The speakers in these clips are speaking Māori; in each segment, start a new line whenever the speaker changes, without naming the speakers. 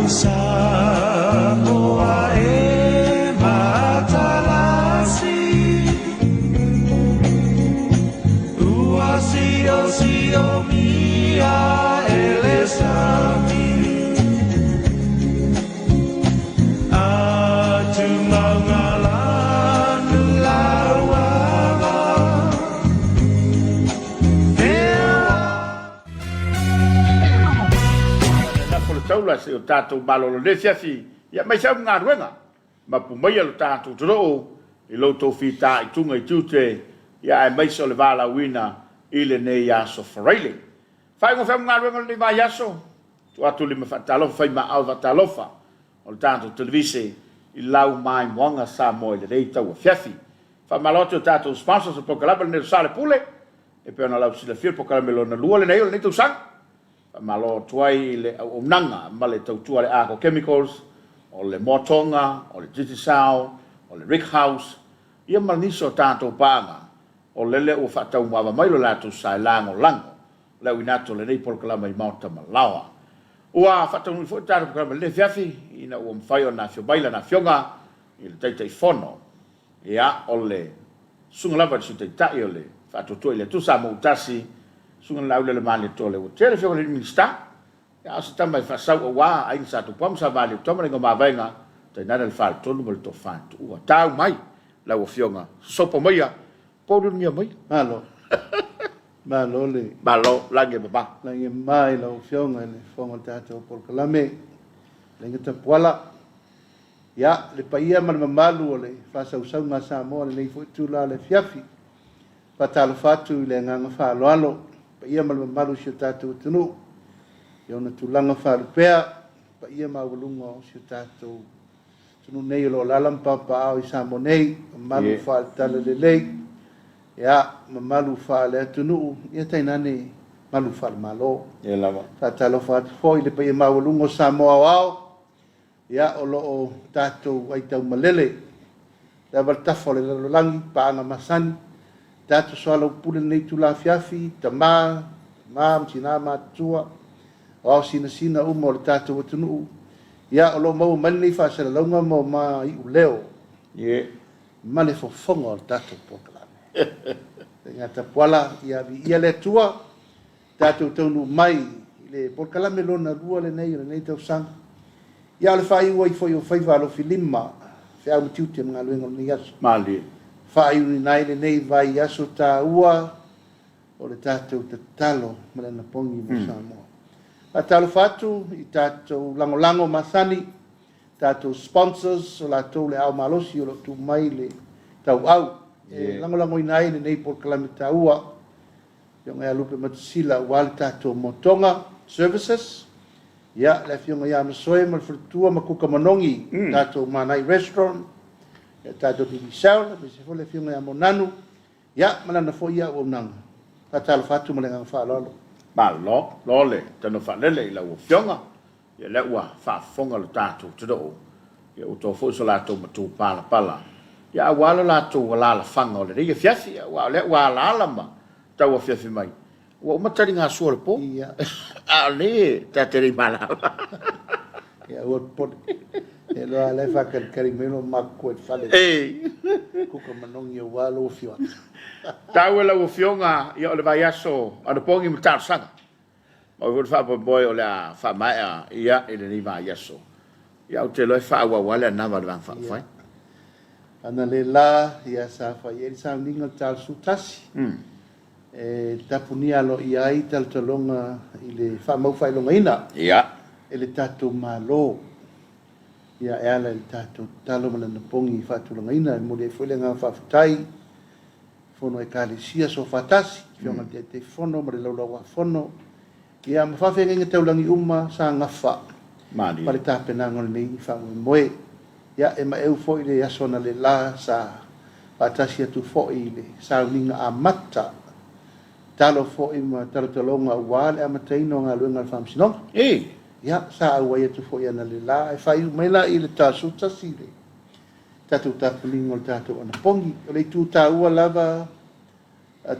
Samoa e matalasi Ua sio mia elesami Atu mangalanu lawanga
taula se o tatou malolo le fiafi ia mai sa nga ruenga ma pu mai lo tatou tro i lo to fita i tunga i tute ia ai mai so le vala wina ile ne ya so fraile fai ngo fam nga ruenga le va yaso tu atu le mafatalo fai ma alva talofa o tatou televise i lau mai wanga sa mo le rei tau fiafi fa maloto tatou sponsors o pokalaba le Soalepule e pe ona lau sila fil pokalaba na lua le nei le tu sang malo tuai le o nanga male tautua le ako chemicals o le motonga o le jitisao o le rick house ia malniso tato panga o lele o fatau mava mai lo lato sai lango lango le winato le nei polkalama i mauta malawa ua fatau ni fo tato polkalama le fiafi ina o mfaio na fio baila na fionga i le taitai fono ia o le sunga lava di sutaitai o le fatau tuai le tu Samoa utasi sunga laule le mali tole o tele fio le minista ya se tamba fa sa wa ai sa tu pom sa vale to mo nga venga te na le fal to no to fa tu wa ta mai la o fionga so po mai po du mi mai
malo malo le
malo la ge ba
la ge mai la o fionga le fonga tato por kalame le ngata pola ya le paia mal malu le fa sa usa nga sa mo le fu tu la le fiafi patalo fatu le nga fa lo pa ia malu si tatou tunu i ona tulaga faalupea pa ia maulunga o si tatou tunu nei o lo lalampapao i sa mo nei malu faaletala lelei ia mamalu faale atunuu ia tainane malu faalemalo
ia lava
faatalofa atu foi le pa ia maulunga o Samoa ao ia o loo tatou ai taumalele lava le tafa o le lalolagi paaga masani tato Soalepule nei tula fiafi tama msina matua o sina uma o le tatou atunuu ia o lo mau mali nei faasalalauga mo ma i uleo ma le fofoga o le tatou pokalame gata poala ia viia le atua tatou taunu mai i le pokalame lona lua lenei o lenei tausaga ia o le faaiua i foi o faiva alofilima feaumatiuti magaluega o lenei aso
mali
whaaiuni nai le nei vai aso tā ua o le tātou tatalo ma le napongi mo Samoa. A talo fatu i tātou lango masani, tātou sponsors o lātou le au malosi o lo tu mai le tau au. Lango i nai le nei por kalame tā ua, yonga ia lupe matasila ua le tātou motonga services, ia le fionga ia masoe ma le frutua ma kuka manongi, tātou manai restaurant, tato di bisau me se fole fiunga ya monanu ya malana fo ya o nang patalo fatu malenga fa lolo
malo lole tano fa lele la o fiunga ya le wa fa fonga lo tato todo ya o to fo so la to matu pala ya wala la to wala la fanga le ya fiafi wa le wa la ma ta wa fiafi mai wa matari nga Soalepule
ya
ale tateri mala
ya o pot e lo ale fa carimelo makko e fale kuka manongi o walo fio
tawela o fionga ia o le vai aso ana pongi mtar sanga o vo fa boy o la fa mai ia e le vai aso ia o te lo fa wa wala na va fa fai
ana le la ia sa fa ia sa ninga tal sutasi e tapunia lo ia i tal tolonga i le fa mau fai longa ina
ia
e le tatu malo ia ela il tatou talo mana na pongi fatulanga ina mo le foi nga fafutai fono e kalesia so fatasi fionga te fono mo le lawa fono ia ma fa fenga te ulangi uma sa ngafa
mali
pale tape na ngol nei fa moe ia e ma eu foi le asona le la sa fatasi tu foi le sa ninga amata talo foi ma talo talonga wale amataino nga luenga famsino ya sa awai tu fo ya na le la e fai mai la i le tasu tasile tatu tapulingo tatu ona pongi o le tu ta ua lava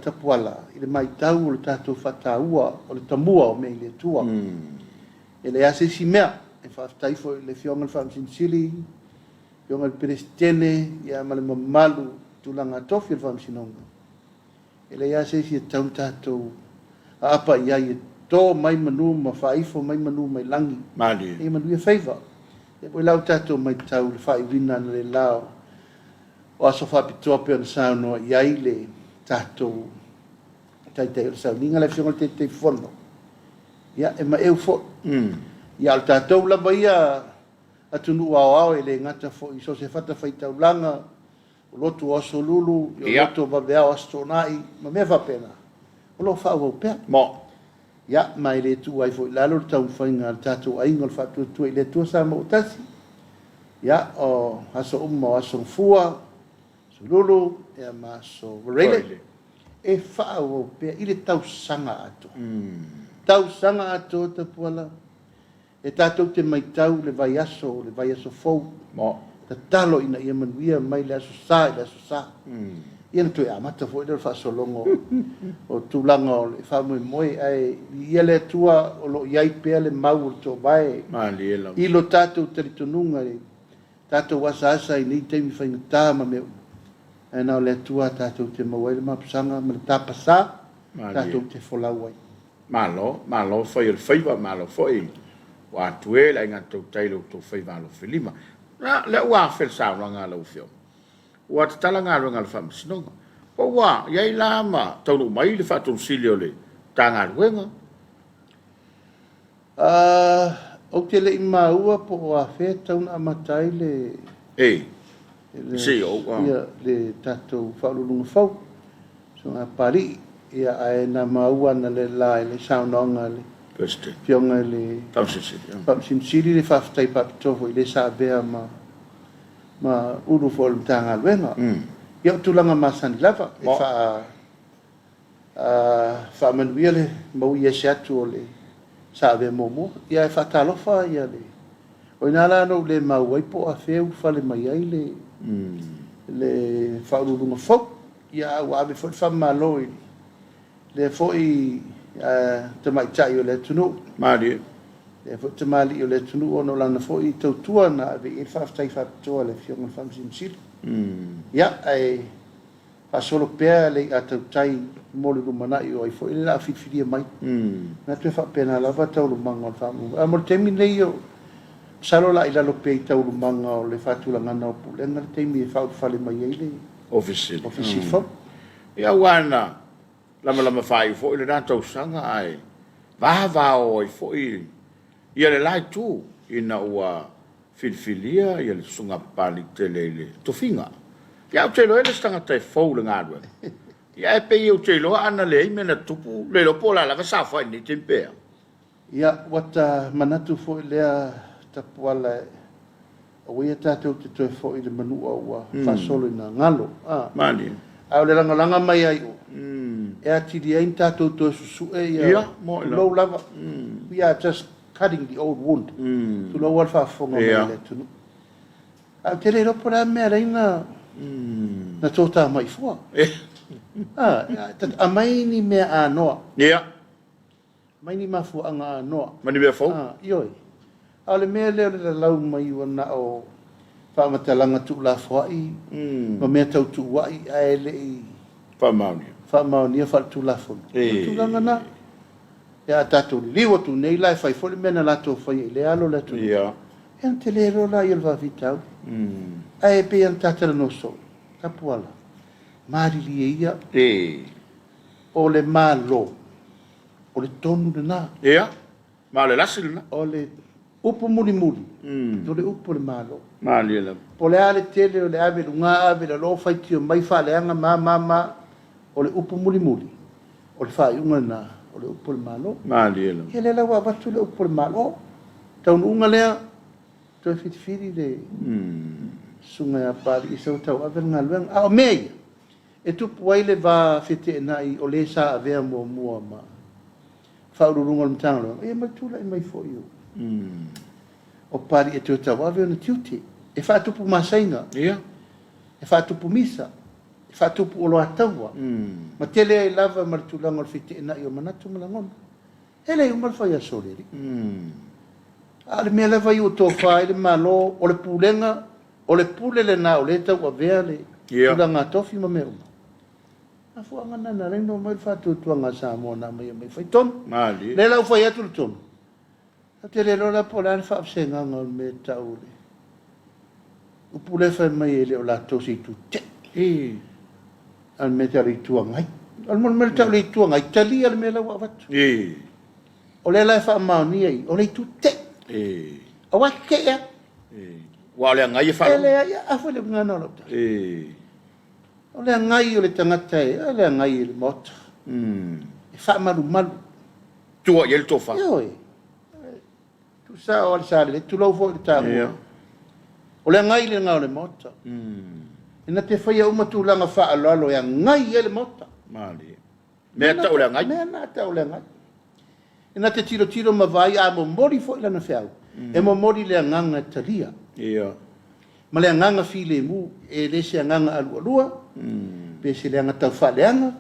tapuala i le mai tau o le tatu fata ua o le tamua o me le tua e le ase si mea e whaftai fo le fionga le whamsinsili, fionga le perestene, ia male mamalu, tulanga tofi le whamsinonga. E le ia se si e taun tātou, a apa ia i tō mai manu, ma whaifo mai manu, mai langi.
Mali.
E manu ia whaiva. E poi lau tātou mai tau le whaiwina na le lao, o aso whapitoa pe ana saunoa, iai le tātou, tai o sa ninga le fionga te fono ya e ma eu fo ya al tatou la baia atunu ao ele ngata fo iso se fata faita ulanga o lotu oso lulu o lotu babea astonai ma me va pena o lo fa o pe
mo
ya mai le tu ai fo la lo tau fainga tatou ai ngol fatu tu ile tu sa mo tasi ya o aso aso fua so lulu ya ma so rele e whaau pia i le tau sanga ato. Tau sanga ato te puala. E tātou te mai tau le vai aso fau. Ta talo ina ia manuia mai le aso sā, Ia na tue amata fo i le whaasolongo o tūlanga o le whaamui moe ai ia le tua o lo iai pia le mau o tō vai. I lo tātou taritonunga e tātou wasa asa i nei teimi whaingatā ma meo. E nao le tua tātou te mawai le mapasanga, ma le tāpasa, tātou te wholau ai.
Malo, whai o le whaiva, malo whai. Wa tue la inga tau teilo tau whaiva alo whilima. Le ua whel sāuranga alo whio. Ua te talanga runga le whamisinonga. O wa, iai lama, tau no mai le whaton silio le tanga ruenga.
O te le ima ua po o a whea tau na amatai le...
Si o
ia le tatou whaolunga whau so ngā pari ia ae na maua na le lai le saunonga le fionga le Whamsinsiri le whaftai papitoho i le sābea ma uru fo le mtanga luenga ia o tulanga masani lava e whaamanuia le mau ia se atu o le sābea momo ia e whatalofa ia le o inala no le mau ai po a wheu whale mai ai le whaururunga whau ia au ave fo whamalo le fo i te mai tai o le tunu
Mari
le fo te mali o le tunu o no lana fo i tautua na ave i whaftai whapitoa le fionga Whamsinsiri ia ai whasolo pēr le a tautai mole rumana i o ai fo i le la whiwhiria mai na tue whapena lava tauru manga o whamu a mor temi nei o salo la ila lo pe tau manga o le fatulanga na pulenga te mi fa fale mai ele
office
fo
ia wana lama fai fo ile na tau sanga ai va o fo ia le lai tu ina ua filfilia ia le sunga pali telele to finga ia o telo ele stanga te fo le ngadwe ia e pe o telo ana le mena tupu le lo pola la sa fa ni tempea
ia wata manatu fo ile tapuala o ia tātou te toe fo i le manua ua whasolo i nā ngalo.
Mani.
Au le langa mai ai o. E atiri ein tātou toe susu e ia low lava. We are just cutting the old wound. Tu lo wal whafonga mai le tunu. Au te re ropo rā mea reina na tōtā mai fua. A mai ni mea ānoa.
Ia.
Mai ni mafua anga ānoa.
Mani mea fau.
Ioi. Ale mea leo le lau mai wana o whamatalanga tu la whai, ma mea tau tu wai ae le i whamaunia whal tu la whono. Tu langa na. Ia tātou liwa tu nei lai whai fole mena lato whai i le alo la tu.
Ia.
Ean te le rola i alwa vitau. Ae pe an tātara no so. Kapuala. Marili e ia. O le malo. O le tonu le nā.
Ia. Ma le lasil na.
O le upu muli muli. Do le upu le malo.
Mali la.
Po le ale tele o le ave lunga ave la lo fai tio mai fa le anga ma o le upu muli muli. O le fai unga na o le upu le malo.
Mali la.
Ele la wa batu le upu le malo. Tau unga lea to fitfiri le sunga ya pari so tau ave nga luang a o mei. E tu puai le va fete nai o le sa ave mo mua ma. Fa urunga le mtanga. E ma tu la mai fo io. O pari e te tau ave ona tiuti. E whātupu masainga.
Ia.
E whātupu misa. E whātupu olo ataua. Ma tele ai lava maritulanga o white ina i o manatu malangona. Hele i umal whai asoreri. Ale me lava i o tō whae le malo, o le pūlenga, o le pūle le nā o le tau a vea le, tula ngā tofi ma me uma. A fua ngana na reino mai le whātua tua ngā Samoa nā mai mai whai tonu. Le lau whai atu le tonu. A te le rola po la le whaapse nganga o me tau le. O pūle whai mai e le o la tosi tu te. Al me tari tua ngai. Al mon me tau le tua ngai, tali al me lau awatu. O le lai wha maoni ai, o le tu te. A wa ke ea.
Wa le ngai e wha.
Ele ia, a wha le ngana o lauta. O le ngai o le tangata e, o le ngai le mota. E wha malu malu.
Tua i el tofa.
Io e. Tu sa o le sale, le tu lau fo le tāmua. O le ngai le ngau le mota. Ina te whaia umatu langa wha alo e ngai e le mota.
Mali. Mea tau le ngai?
Mea nā tau le ngai. Ina te tiro ma vai a mo mori fo ilana whiau. E mo mori le nganga talia.
Ia.
Ma le nganga file mu, e le se nganga alua. Pe se le ngata wha le anga.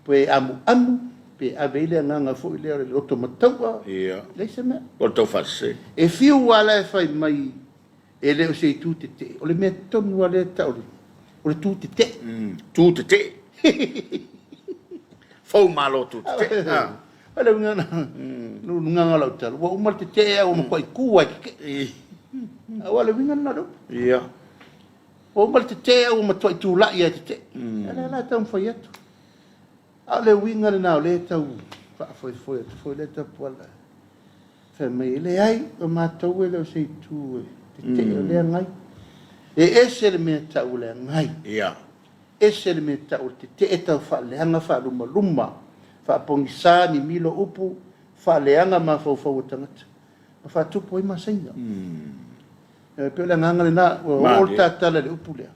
Pe amu. Pe ave le nganga fo ile le roto mataua.
Ia.
Le se mea.
O tau whase.
E fiu wala e whai mai, e le o se tu te te. O le mea tonu ale tau le. O le tu te te.
Tu te te. Fau malo tu te te.
Ala ngana. Ngana lau talu. Wa umal te te au ma koi kua ke. Wala ngana lau.
Ia.
Wa umal te te au ma toi tu la ia te te. Ala la tau fai atu. Ale winga na le tau. Fa foi le tau pola. Fa me le ai o ma tau le se tu te te le ngai. E ese le me tau le ngai.
Ia.
Ese le me tau te e tau fa le anga fa luma. Fa pongisa ni milo upu. Fa le anga ma fau tangata. Ma fa tupo i masainga. Pe le nganga le na o tala le upu lea.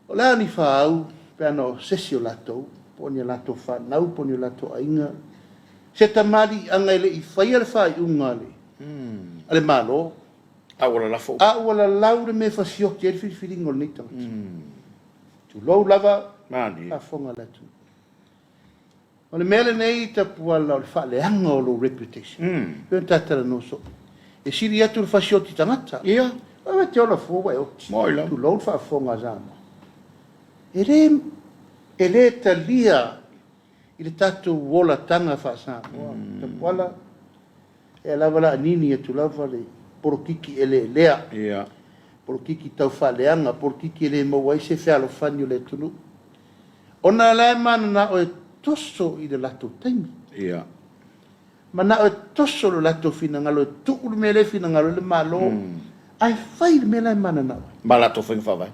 O lea ni fa au pe ano sesi o latou. Poni latou fa nau, poni latou ainga. Se tamali anga ele i whaia le whai unga le. Ale malo.
Awala lafo.
Awala laure me fasioki e whiriwhiringo ni tangata. Tu lou lava.
Mani.
A fonga latu. O le mele nei tapu ala o le whaaleanga o lo reputation. Pēn tātara no so. E siri atu le whasioti tangata.
Ia.
Awa te ola fōwa e oti.
Moila.
Tu lou whaafonga zama. E le talia i le tatu wola tanga whaasama. Tapu ala e alavala anini e tu lava le porokiki ele lea.
Ia.
Porokiki tau whaaleanga. Porokiki ele mawai se whialo whanio le tunu. Ona lai mana na o e toso i le lato taimi.
Ia.
Ma na o toso le lato fina ngalo, tuku le mele fina ngalo le malo. Ai fai le mele mana na.
Ma lato whainga whawai.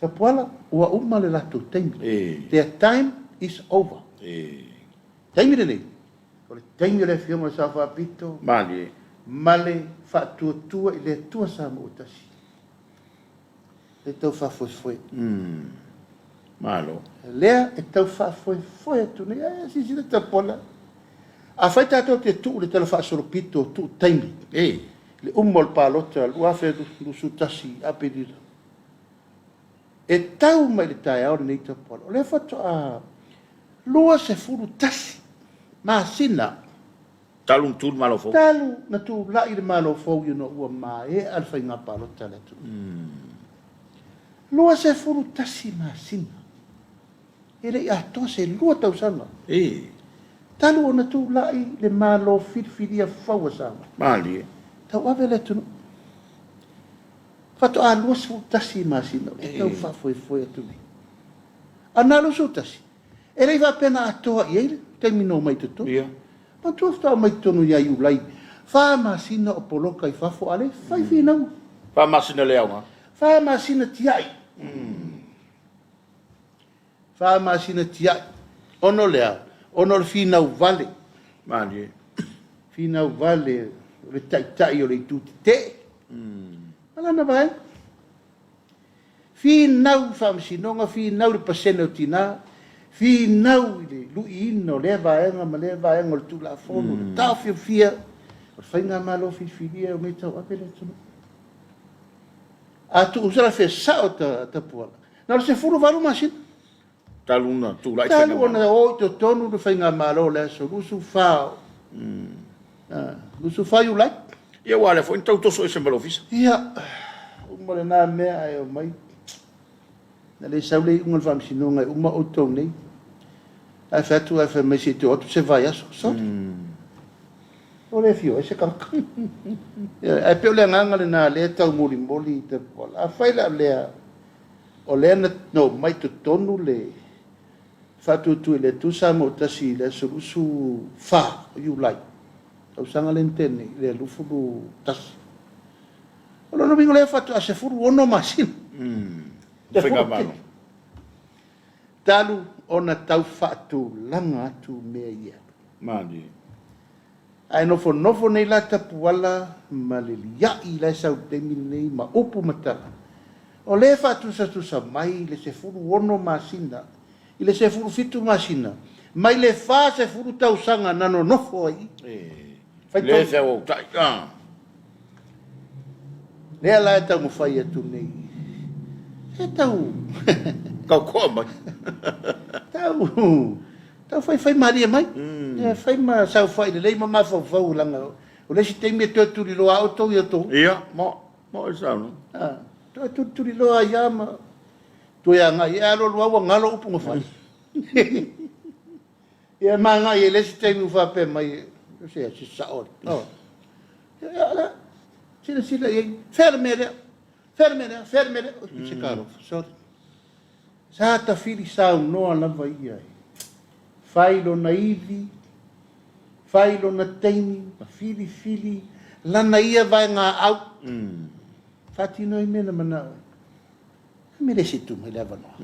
Sa puala, ua uma le lato taimi. Their time is over. Taimi le nei. O le taimi le fionga sa whapito.
Mali.
Male whaatua i le tua sa mo utasi. Le tau whafosfoe.
Malo.
Lea e tau whaafoe atu nei. Sisi le tapola. A fai tātou te tuu le tala whaasoropito tuu taimi. Le umol pālota, luafe lusu tasi apedira. E tau mai le tae aore nei tapola. O le whato a lua se furu tasi. Māsina.
Talu tūru malo fo.
Talu na tū lai le malo fo yu no ua mā e alfai ngā pālota le tu. Lua se furu tasi māsina. E rei ato se lua tausanga. Talu ona tu lai le malo firfiria faua sama.
Mali.
Tau ave le tunu. Fato a lua su tasi masina. E tau foi atu ni. Ana lu su tasi. E rei va pena atoa i eile. Termino mai tutu.
Ia.
Ma tu afta mai tonu ia iu lai. Fa masina o poloka i fafo ale. Fai finau.
Fa masina leaunga.
Fa masina tiai. Fa masina tiai. Ono lea. Ono le finau vale.
Mali.
Finau vale. Le tai o le tuti te. Alana vai. Finau whamsinonga. Finau le pasene o tina. Finau le lui ino. Le vaenga ma le vaenga le tula fono. Le tau fia. O whainga malo filia o me tau apele tunu. A tu usara fe sao ta puala. Na se furu varu masina.
Taluna tu lai
Talu ona o to tonu le whainga malo le so lusu fao. Lusu fao you like?
Ia wale fo intau toso e se malofisa.
Ia, uma le nā mea ai o mai. Na le saule unga le whamsinonga e uma o tau nei. Ai whatu ai whamai se te otu se vai aso. Sot. O le fio, e se kanka. Ai peo le nganga le nā lea tau mori moli te pola. A whaila lea o lea na no mai to tonu le whatu tu le tu sa mo tasi le surusu wha o you like. Tau sanga le ntene le lufuru tasi. O lono mingo le whatu a se furu ono masin.
Whenga malo.
Talu ona tau whatu langa atu mea ia.
Mani.
Ai nofo nei la tapu ala ma le liai la sau temi nei ma upu matala. O le whatu sa tu sa mai le se furu ono masina. I le se furu fitu masina. Mai le wha se furu tau sanga nano nofo ai.
Le se o tai.
Lea la e tau mo whai atu nei. E tau.
Kau koa mai.
Tau whai maria mai. Whai ma sau whai le lei ma mawhau langa. O le si teimi e tue turi loa o tau i ato.
Ia, mo e sau no.
Tue turi loa ia ma. Tue a ngai, e alo loa wa ngalo upu ngawhai. Ia ma ngai e le si teimi uwhape mai. Se a si saori. Sila iei. Fermere. O se karo. Sorry. Sa ta fili sau noa lava ia. Failo na ivi. Failo na teimi. Fili. Lana ia vai ngā au. Fatino i mena mana. Mele si tu mai lava noa.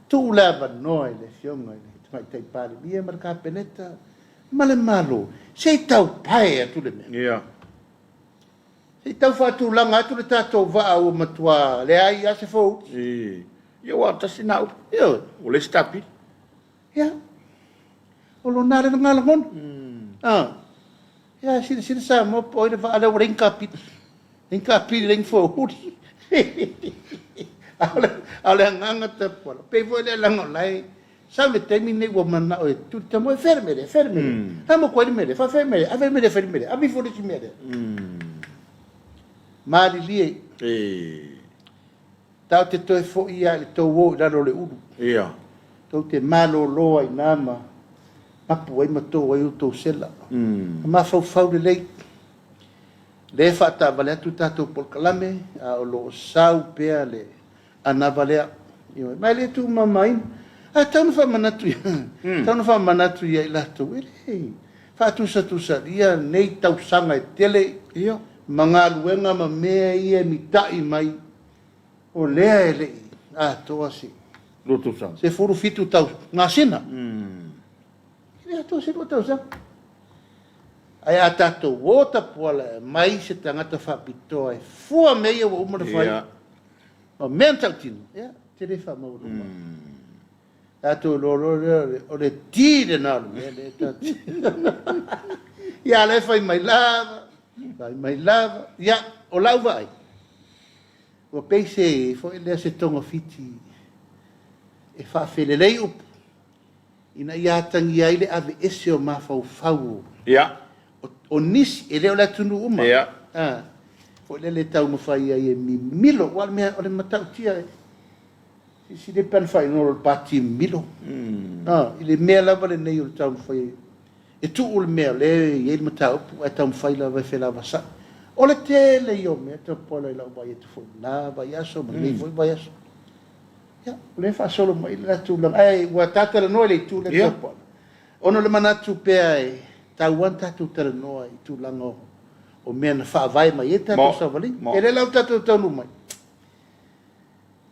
Tu lava noa le fionga. Mai tai pari. Ia marka peneta. Male malo. Sei tau pae atu le mea.
Ia.
Sei tau whatu langa atu le tātou waa o matua. Le ai a se fau.
Ia wa tasi nau.
Ia.
O le stapi.
Ia. O lo nare na ngala mon. Ia, sila sa mo po i le waa le rinka pit. Rinka pit ring fo huri. Ale nganga te pola. Pe vo le lango lai. Sau le temi nei wa mana o tu te mo fermere. Amo ko mere, fa fermere. A mi fo si mere. Mari lie. Tau te toi fo ia le tau o raro le uru.
Ia.
Tau te malo loa i nama. Mapu ai matou ai utou sela. Ma fau le lei. Le fata vale atu tatou polkalame. A o lo sau pea le anavalea. Mai le tu mamain. A tau na whamanatu ia. Tau na whamanatu ia i lato. Whatusa ia nei tau sanga e tele.
Ia.
Mga luenga ma mea ia mi tai mai. O lea e lei. Toa si.
Loto sang.
Se furu fitu tau. Ngā sina. Lea toa si tau sang. Ai a tatou wota puala mai se tangata whapitoa e fua mea wa umara whai.
Ia.
O mea tau tino. Ia. Te re wha mauruma. Tatou lolo o le tire nalu. Ia le whai mai lava. Ia, o lau vai. O peise, fo ele se tonga fiti. E whawhelelei upu. Ina ia tangi aile ave ese o mawhau.
Ia.
O nisi, e leo la tunu uma.
Ia.
Fo ele le tau mawhai ai e mi milo. Wal mea, o le matau tia. Si le pan whai no le pati milo. Ile mea lava le nei o le tau mawhai. E tu ul mea le ye le matau e tau mawhai lava e whelava sa. O le tele i o mea te pola i lau vai e tu fo. La vai aso, ma nei foi vai aso. Ia, le fa solo mai le tu lang. Ai, ua tata le noa le tu le te pola. Ono le manatu pea e tau wan tatu tala noa i tu lang o mea na wha vai mai e tatu sa vali. E le lau tatu tau nu mai.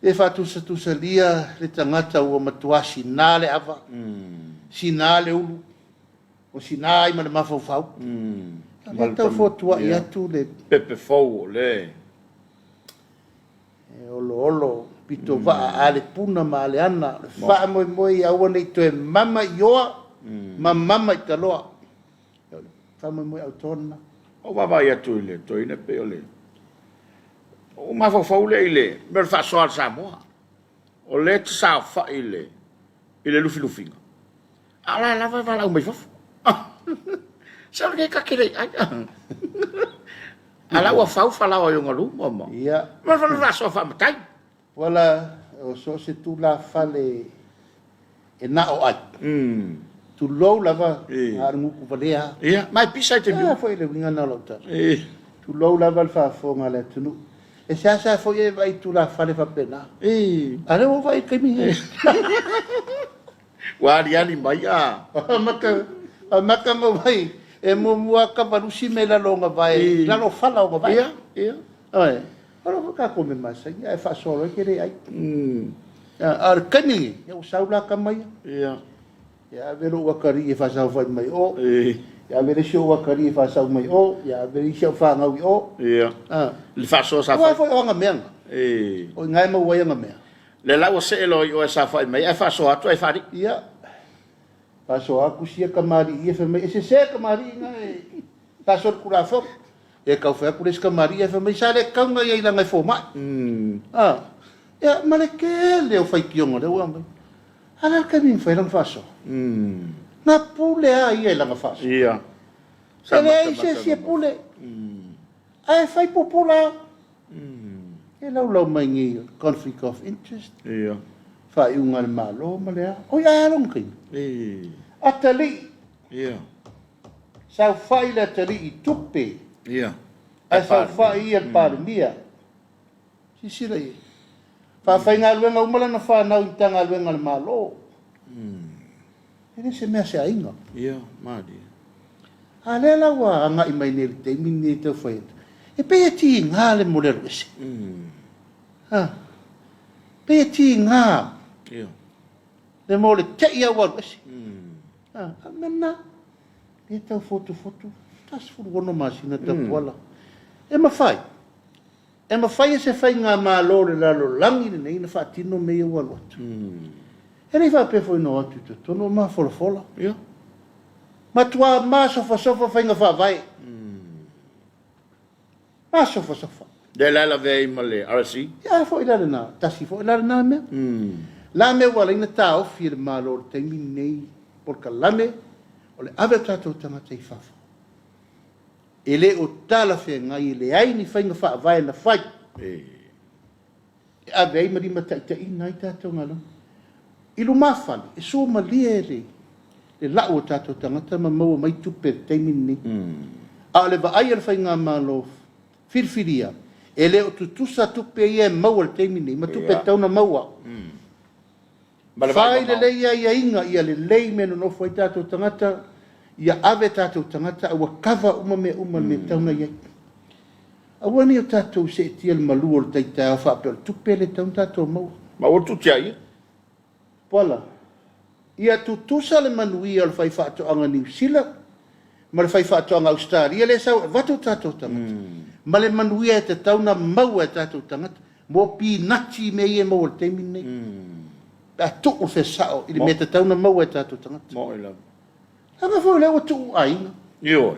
E fa tusa lia le tangata ua matua sinale ava. Sinale ulu. O sinai ma le mafau. Le tau fotua i atu le
Pepe fou le.
Olo pito va ale puna ma ale ana. Fa moi aua nei toe mama ioa. Ma mama i taloa. Fa moi autona.
O baba ia tu le, to ina pe ole. O mafau le ile, mer fa soal Samoa. O le sa fa ile. Ile lufi. Ala la va la mai fa. Sa ke ka kire ai. ala ua fau fala o yonga lu mo
ia
ma fa so fa matai
wala o so se tu la fale e na o ai tu lo lava ar ngu ku valea
ia mai pisa te
ia foi le winga na lota tu lo lava fa fo ngale tu e sa foi e vai tu la fale fa pena ale o vai ke mi
wa ali mai
maka ngo vai e mo mua ka parusi me la longa vai la lo fala o vai
ia
ai ora ka ko me masa ia fa so lo kere ai ar kani eu saula ka mai
ia
ya vero wakari e fa sa vai mai o ya vero sho wakari e fa sa mai o ya vero sho fa ngau o
ia le fa so sa
fa foi o nga men o ngai mo wai nga men
le la o se lo o sa fa mai e fa so atu e fa ri
ia fa so aku sia kamari e fa mai se kamari ngai ta so kula fo e ka fa ku les kamari e fa mai sa le ka ngai la ngai fo mai ya male ke le o fai kiongo le wa mai ala ka min fa lang fa so na pule ai la nga fa so
ia
ele se pule ai fai popula e lau mai ngi conflict of interest
ia
fa i unga le malo malea o ia long kin atali
ia
sa fai la tali i tupe
ia
a sa fai il parmia si sira i fa fai nga luenga umala na fa na utanga luenga le malo ele se me se ainga
ia madi
alela wa nga i mai ne te mini te fai e pe ti nga le modelo ese pe ti nga
ia
le mo le te ia wa ese amena e tau foto tas furu wono masina te pola e ma fai se fai nga malo le lalo langi le nei na fa tino me ia wa lot e nei fa pe foi no atu te tono ma fola
ia
ma tua ma sofa fai nga fa vai ma sofa
de la vei male arsi
ya foi la na tasi foi la na me la me wala ina tau fir malo te mi nei por kalame o le ave tatou tangata i fafo e le o tala fe ngai le ai ni whainga wha vai na whai e ave ai marima tai nai tatou ngalo i lu mawhali e so ma lia le lau o tatou tangata ma maua mai tupe teimi ni a le va ai al whainga malo firfiria e le o tutusa tupe ia maua le teimi ni ma tupe tauna maua fai le leia ia inga ia le lei me no foi tatou tangata ia ave tatou tangata ua kava uma me tauna ia aua ni o tatou se tia le malu o le taitao whaapea tupe le tauna tatou mau
ma o tu tia ia
pola ia tutusa le manuia le fai whaatoanga New Zealand ma le fai whaatoanga Australia le sau watu tatou tangata ma le manuia e te tauna mau e tatou tangata mo pi nati me ia mau le teimi nei a tu o fe sao ili me te tauna mau e tatou tangata
mo ila
anga foi le o tu ainga
io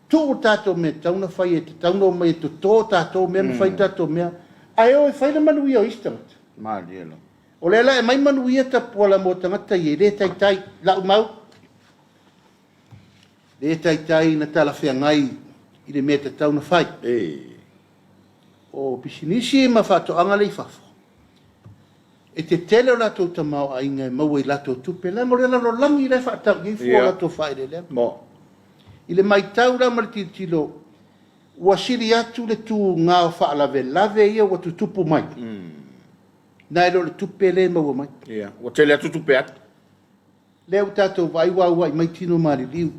tu o tatou me tauna fai e te tauna mai to tatou me fai tatou me ai o fai le manuia o istangata
ma dielo
o le la e mai manuia ta pola mo tangata i le tai la mau le tai na tala fea ngai i le me te tauna fai o pisinisi ma whaatoanga le fafo e te tele o lato tamau a inga e mau i lato tupe le mo le lalo langi le whaatau i fua lato whae le
mo
i le mai taura ma le titilo ua siri atu le tu ngā o whaalave ia ua tutupu mai nai lo le tupe le mau mai
ia o tele atu tupe at
le o tatou vai wai mai tino mari liu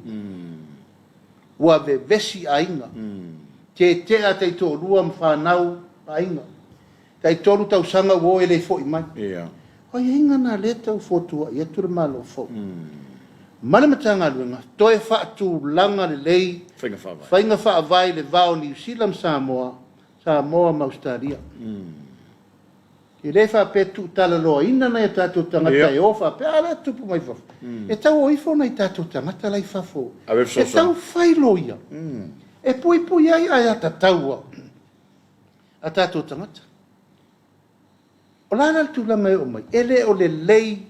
ua ve vesi a inga te a te to rua mwhanau a inga tai tolu tau sanga wo ele fo i mai
ia
o inga na le tau fotua ia tu le malo fo mana matanga luenga toe whaatu langa le lei whainga wha vai le vao New Zealand Samoa ma Australia i le wha pe tu tala loa ina na e tātou tangata e ofa pe ala tupu mai whafu e tau o ifo na i tātou tangata lai whafo e tau whai loia e pui ai ata taua a tātou tangata o lana tu langa e o mai ele o le lei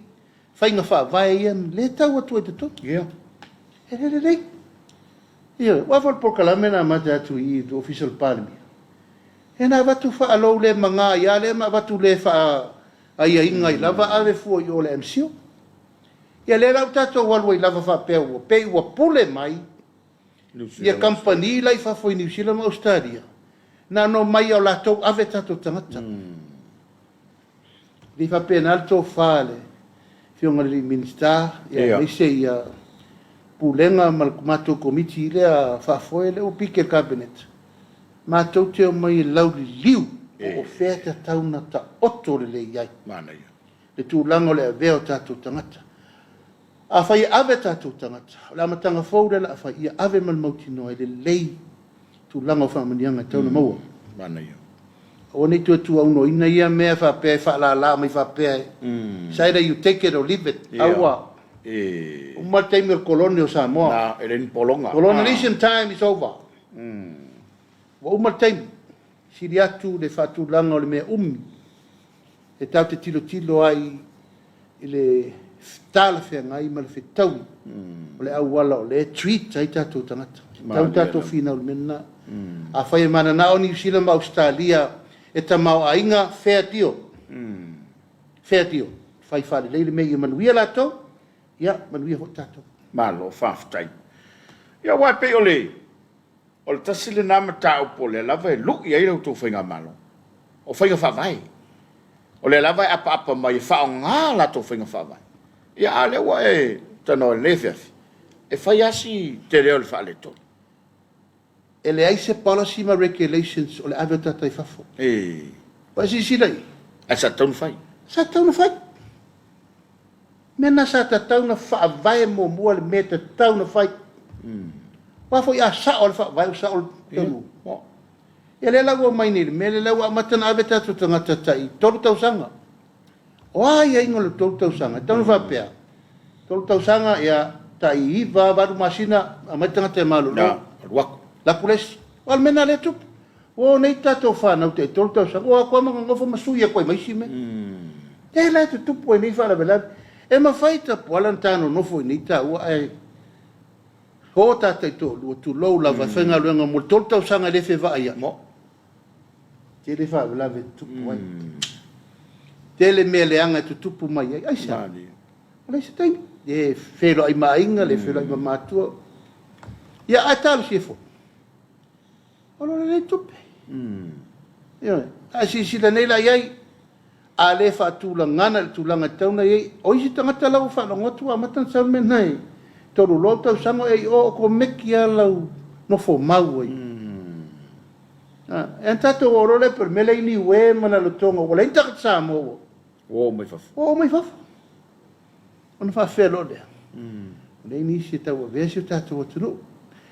whainga wha vai ia le tau atu e te toki e le lei Ia, wafal por kalamena mata atu I do official parliament. Hena watu fa alo le manga ia le ma watu le fa ai inga lava ave fu I ole MCO. Ia le lau tato walwai lava fa pe ua pule mai. Ia company lai fa foi New Zealand Australia. Na no mai o lato ave tato tangata. Li fa penalto fale. Fionga li minister ia mai se ia pulenga mal mato komiti le a fa foi le o pike cabinet. Matou te o mai lau liu o oferta tauna ta oto le iai.
Mana ia.
Le tūlanga le aveo tātou tangata. A whai ave tātou tangata. La matanga fōre la a whai ia ave mal mauti noa le lei tūlanga o whamanianga tauna maua.
Mana ia.
O nei tua uno ina ia mea whapea wha mai whapea. Saira you take it or leave it. Aua. Uma teimi o koloni o Samoa.
Na, eren polonga.
Colonization time is over. Wa uma teimi. Siri atu le whatūlanga o le mea E tau te tilo ai I le tala whea ngai ma le whetau. O le au wala o le tweet ai tātou tangata. Tau tātou whina o le mena. A whai mana na o New Zealand ma Australia e ta mau ainga whea tio. Whea tio. Whai whare leile mei I manuia lato. Ia, manuia ho tātou.
Malo, whaftai. Ia wai pe o le. O le tasile nama tāu po le lava e luk I rau tō whainga malo. O whainga whawai. O le lava e apa mai whao ngā la tō whainga whawai. Ia a le wa e tano e lewhiafi. E whai asi te reo le wha le tō.
E le aise policy ma regulations o le ave tatai whafo. Wa si silai.
A sa taunu whai.
Sa tauna whai. Mena sa ta tauna whaavai mo mua le me ta tauna whai. Wafo ia sa o le whaavai o sa o le taunu. E le lau o mai nere, me le lau a matana ave tatu tangata tai, tolu tau sanga. O ai ingo le tolu tau sanga, taunu whapea. Tolu tau sanga ia tai iwa waru masina a mai tangata e malu.
Na, waku.
La kulesi. Wal mena le tupu. O nei tato whanau te tolu tau sanga. O a kua manga ngofo masuia koe maisi me. E la te tupu e nei whala velavi. E ma whaita pualan tano nofo i nei ta ua ai. Ho tatai to lua tu lou lava whenga luenga mo tolu tau sanga le whewa ia. Mo. Te le wha lave tupu ai. Te le mea le anga tu tupu mai ai. Ai sa. Olai se taimi. E whelo ai mainga, le whelo ai mamatua. Ia a talo si e fo. Olo le tupe. A si sila nei la iai. A le wha tūlangana, le tūlanga tauna iai. O isi tangata lau wha longotu a matan sa menai. Toru lo tau sango e o ko meki a lau nofo mau ai. E tato o role per mele ini we mana lo tonga wala intak Samoa.
O mai fafu.
O mai fafu. Ona fa felo le. Le ini si tau vesi tato o tunu.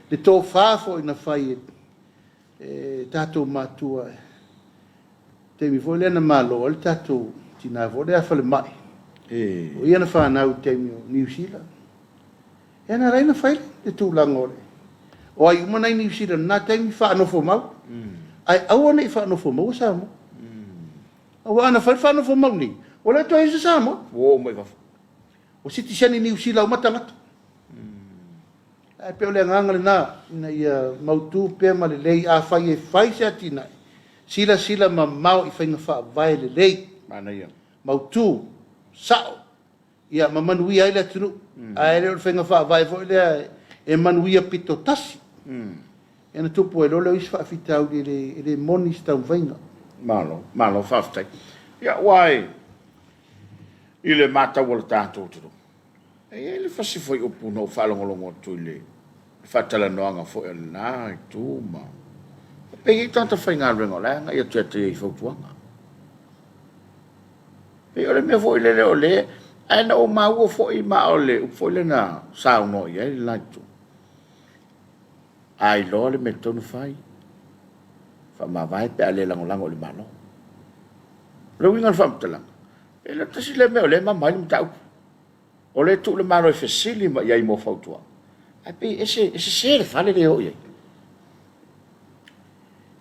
Le to fafo ina fai tato matua. Te mi foi lena malo le tato tina vo le afale mai. O ia na fa na u te mi New Zealand. E na reina fai le tu langore. O ai uma na New Zealand na te mi fa no fo mau. Ai au nei fa no fo mau Samoa. O ana fa no fo mau ni. O le to isa Samoa.
O mai fafu.
O siti sani New Zealand matangata. Ai pe ole nganga na ia mautu pe ma le lei a fai e fai se atina. Sila ma mau I whainga wha vai le lei.
Mana ia.
Mautu, sao. Ia ma manui ai le tunu. Ai le o whainga wha vai fo le e manui a pito tasi. E na tupu e lole o isi wha fitau le moni stau whainga.
Malo, whaftai. Ia, wai. I le mata wala tātou turu. E le whasi foi upu no whalongolongo tu le whatala noanga fo e nā I tū ma. Pegi tanta whainga ringo le, ngai atu atu I whautuanga. Pegi ole mea fo I le o le, aina o maua fo I ma o le, fo I le na sao no I le laitu. Ai lo le me tonu whai. Wha ma vai pe ale lango le malo. Le wingan whamtalanga. E le tasi le mea o le ma mai ni mtau. O le tu le malo I whesili ma iai mo whautua. Ai pe ese se le whale le ho iai.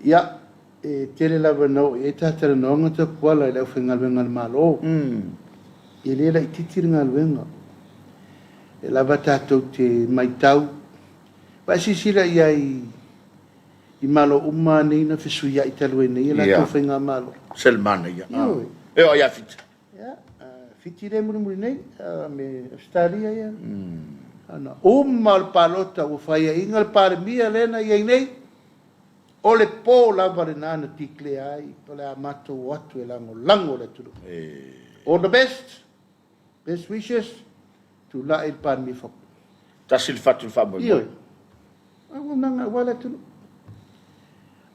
Ia, e tele lava no, e tātara noanga ta kuala I lau whainga luenga le malo. E le la I titiri ngā luenga. E lava tātou te maitau, Pa sisila ia I malo uma nei na fesuia I talue nei la
Ia.
tofenga malo.
Selmana ia.
Ioi.
E o ia fit.
Ya, fiti re muri nei me Australia ia. Ana mal palota o faia ingal par mia lena ia nei. Ole po la varenana tikle ai, pole amato watu e lango le tulu. All the best wishes to la il par mi fo.
Tasil fatu famo.
Ioi. Ako nanga wala tulu.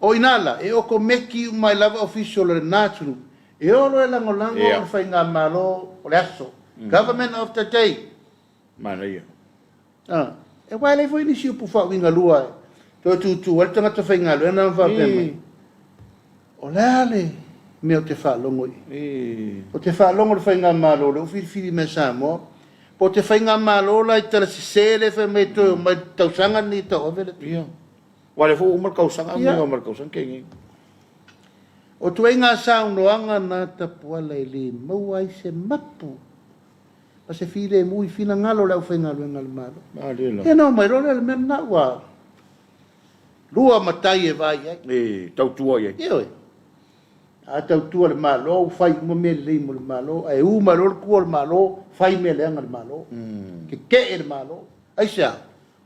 O inala, e oko meki mai lava official le natulu. E olo e lango o fai ngā malo o le aso. Government of the day.
Mana ia.
E wale foi ni si upu fa winga lua e. Toi tu wale tangata fai ngā lua na mwha pēmai. O le ale, me o te wha longo I. O te wha longo le fai ngā malo le ufiri me Samoa. Po te whai ngā malo la I tala si sele whai me toi o mai tausanga ni ta ovele.
Ia. Wale fo umar kausanga, umar kausanga kengi.
O tu e ngā saunoanga nā tapua lai li maua I se mapu. Pa se whire mui whina ngalo lau whai ngalo e ngalo malo. E no mai rona le mena wa. Lua matai e vai ai.
Tautua ia.
Ioi. A tautua le malo, whai uma me le mo le malo. E u malo le kua le malo, whai me le anga le malo. Ke e le malo. Aisea,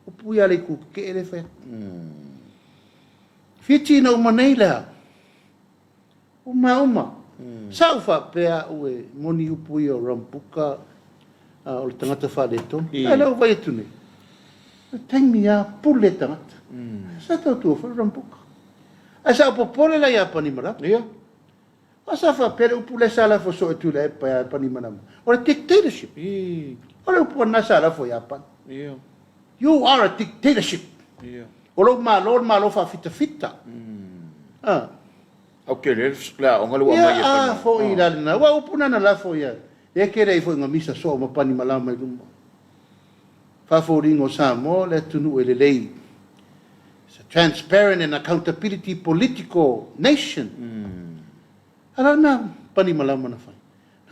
upu ia le ku ke e le whai. Fiti na uma nei lea. Uma. Sau wha pēa ue moni upu I o rampuka o le tangata wha le tonu. E leo vai etu nei. Taimi a pule tangata. Sa tau tua wha rampuka. A sa upopole la ia panimara.
Ia.
A sa wha pēre upu le sala fo so etu le pa panimara. O le dictatorship. O le upu na sala fo Japan.
Ia.
You are a dictatorship.
Ia.
O lo malo fa fita.
Okay, la onga lua mai
ia fo I la na wa upuna na la fo ia. E kere fo nga misa so ma pani malama I luma. Fa fo ringo Samoa le tunu e le lei. It's a transparent and accountability political nation. Ala na pani malama na fai.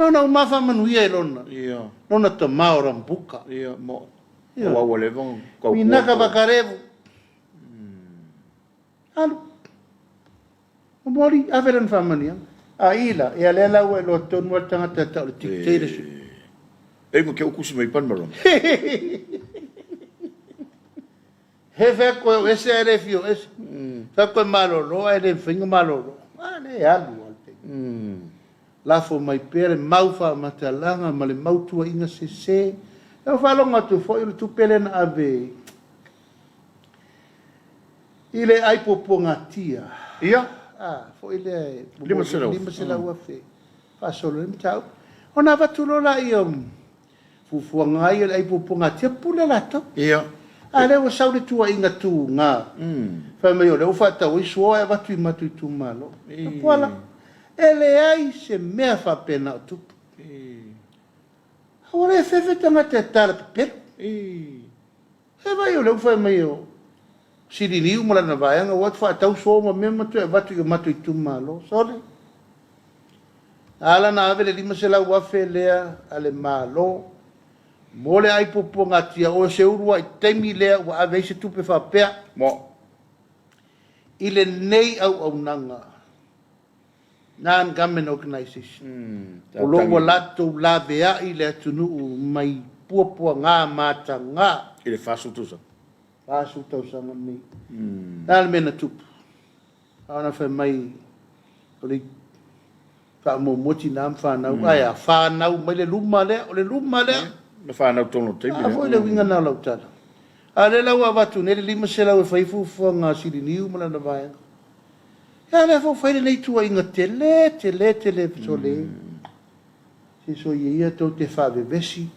No, ma fa manuia e lona.
Ia.
Lona ta maora mbuka.
Ia, mo. Wa wale vong.
Minaka bakarevu. Alu. Mori averan famania. A ila e alela o lo tonu tangata ta o dictatorship.
E mo ke ukusi mai pan maron.
He ve ko ese refio es. Fa ko malo lo e le fingo malo lo. Ale alu alte. La fo mai pere maufa matalanga male mautua inga se. E fa longa tu fo tu pele na ave. Ile ai poponga tia.
Ia.
Fo ile
Lima
sela ua fe. Fa solo im tau. Ona vatulo la iom. Fufu ngai ai poponga tia pula lato.
Ia.
Ale o saule tua inga tu nga. Fa me ole o fa tau I so e vatu matu tu malo. Pola. Ele ai se mea fa pena tu. Ora fe tanga te tala pe. E vai ole o fa me o. Siri ni umala na vaianga wat fa tau so ma mema tu e vatu I matu tu malo. Sole. Ala na ave le lima se la ua fe lea ale malo. Mole ai poponga tia o se urua I temi lea wa ave se tupe fa pea.
Mo.
Ile nei au nanga. Non-government organization. O lo lato la vea I le tunu mai puapua ngā mata ngā.
Ile fasu tusa.
Fasu tau sanga mi. Nāle mena tupu. Aona whai mai. O le wha mo moti nām whanau. Ai a whanau mai le luma lea. O le luma lea.
Le whanau tono te.
A foi le winga nau lau tala. A le lau a watu. Nere lima se lau e whaifufua ngā siri niu mana na vaianga. Ya le fo fai nei tua inga tele so le. Si so ia tau te whawe vesi.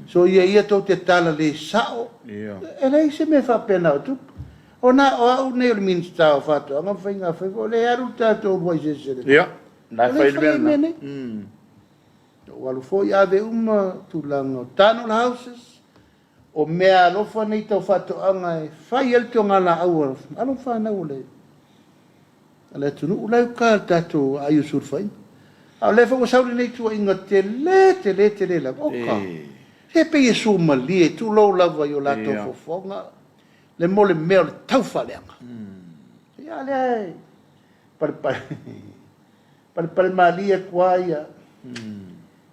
So ia tau te tala le sao. E lei se me wha pena o tupu. O na o au nei o le minsta o whatu. Anga whainga whai o le aru tātou ruai se se le.
Ia. Na whai le mena.
O alu fo ia ave tu langa o tano la houses. O mea alofa nei tau whatu anga e whai el te o ngala aua. Alo whanau le. Ale tunu ulai ka tato ayu surfai. Ale fa sauli nei tu inga tele la oka. He pe yesu mali tu lo lava yo la to fofonga. le mole mea le tau whaleanga. Ia le pare malia kua ia.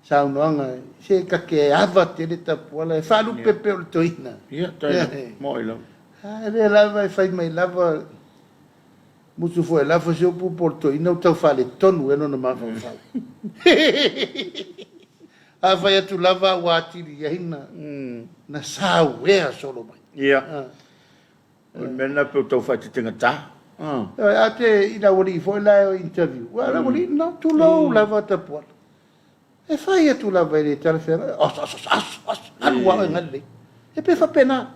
Saunoanga, se ka ke ava te le tapuala, e whalu pepe o le toina.
Ia, taina, mo ilo.
Le lava e whai mai lava, musu fo e lava se upu por toina o tau whale tonu e nona mawa whale. A whai atu lava wa atiri ia hina, na sau ea solo mai.
Ia. O mena pe o tau whai te tenga ta.
A te ina wari fo e lai o interview. Wala wari, no, tu lo lava tapuala. E whai atu lava e le tarafera, anu wa e ngale. E pe whapena.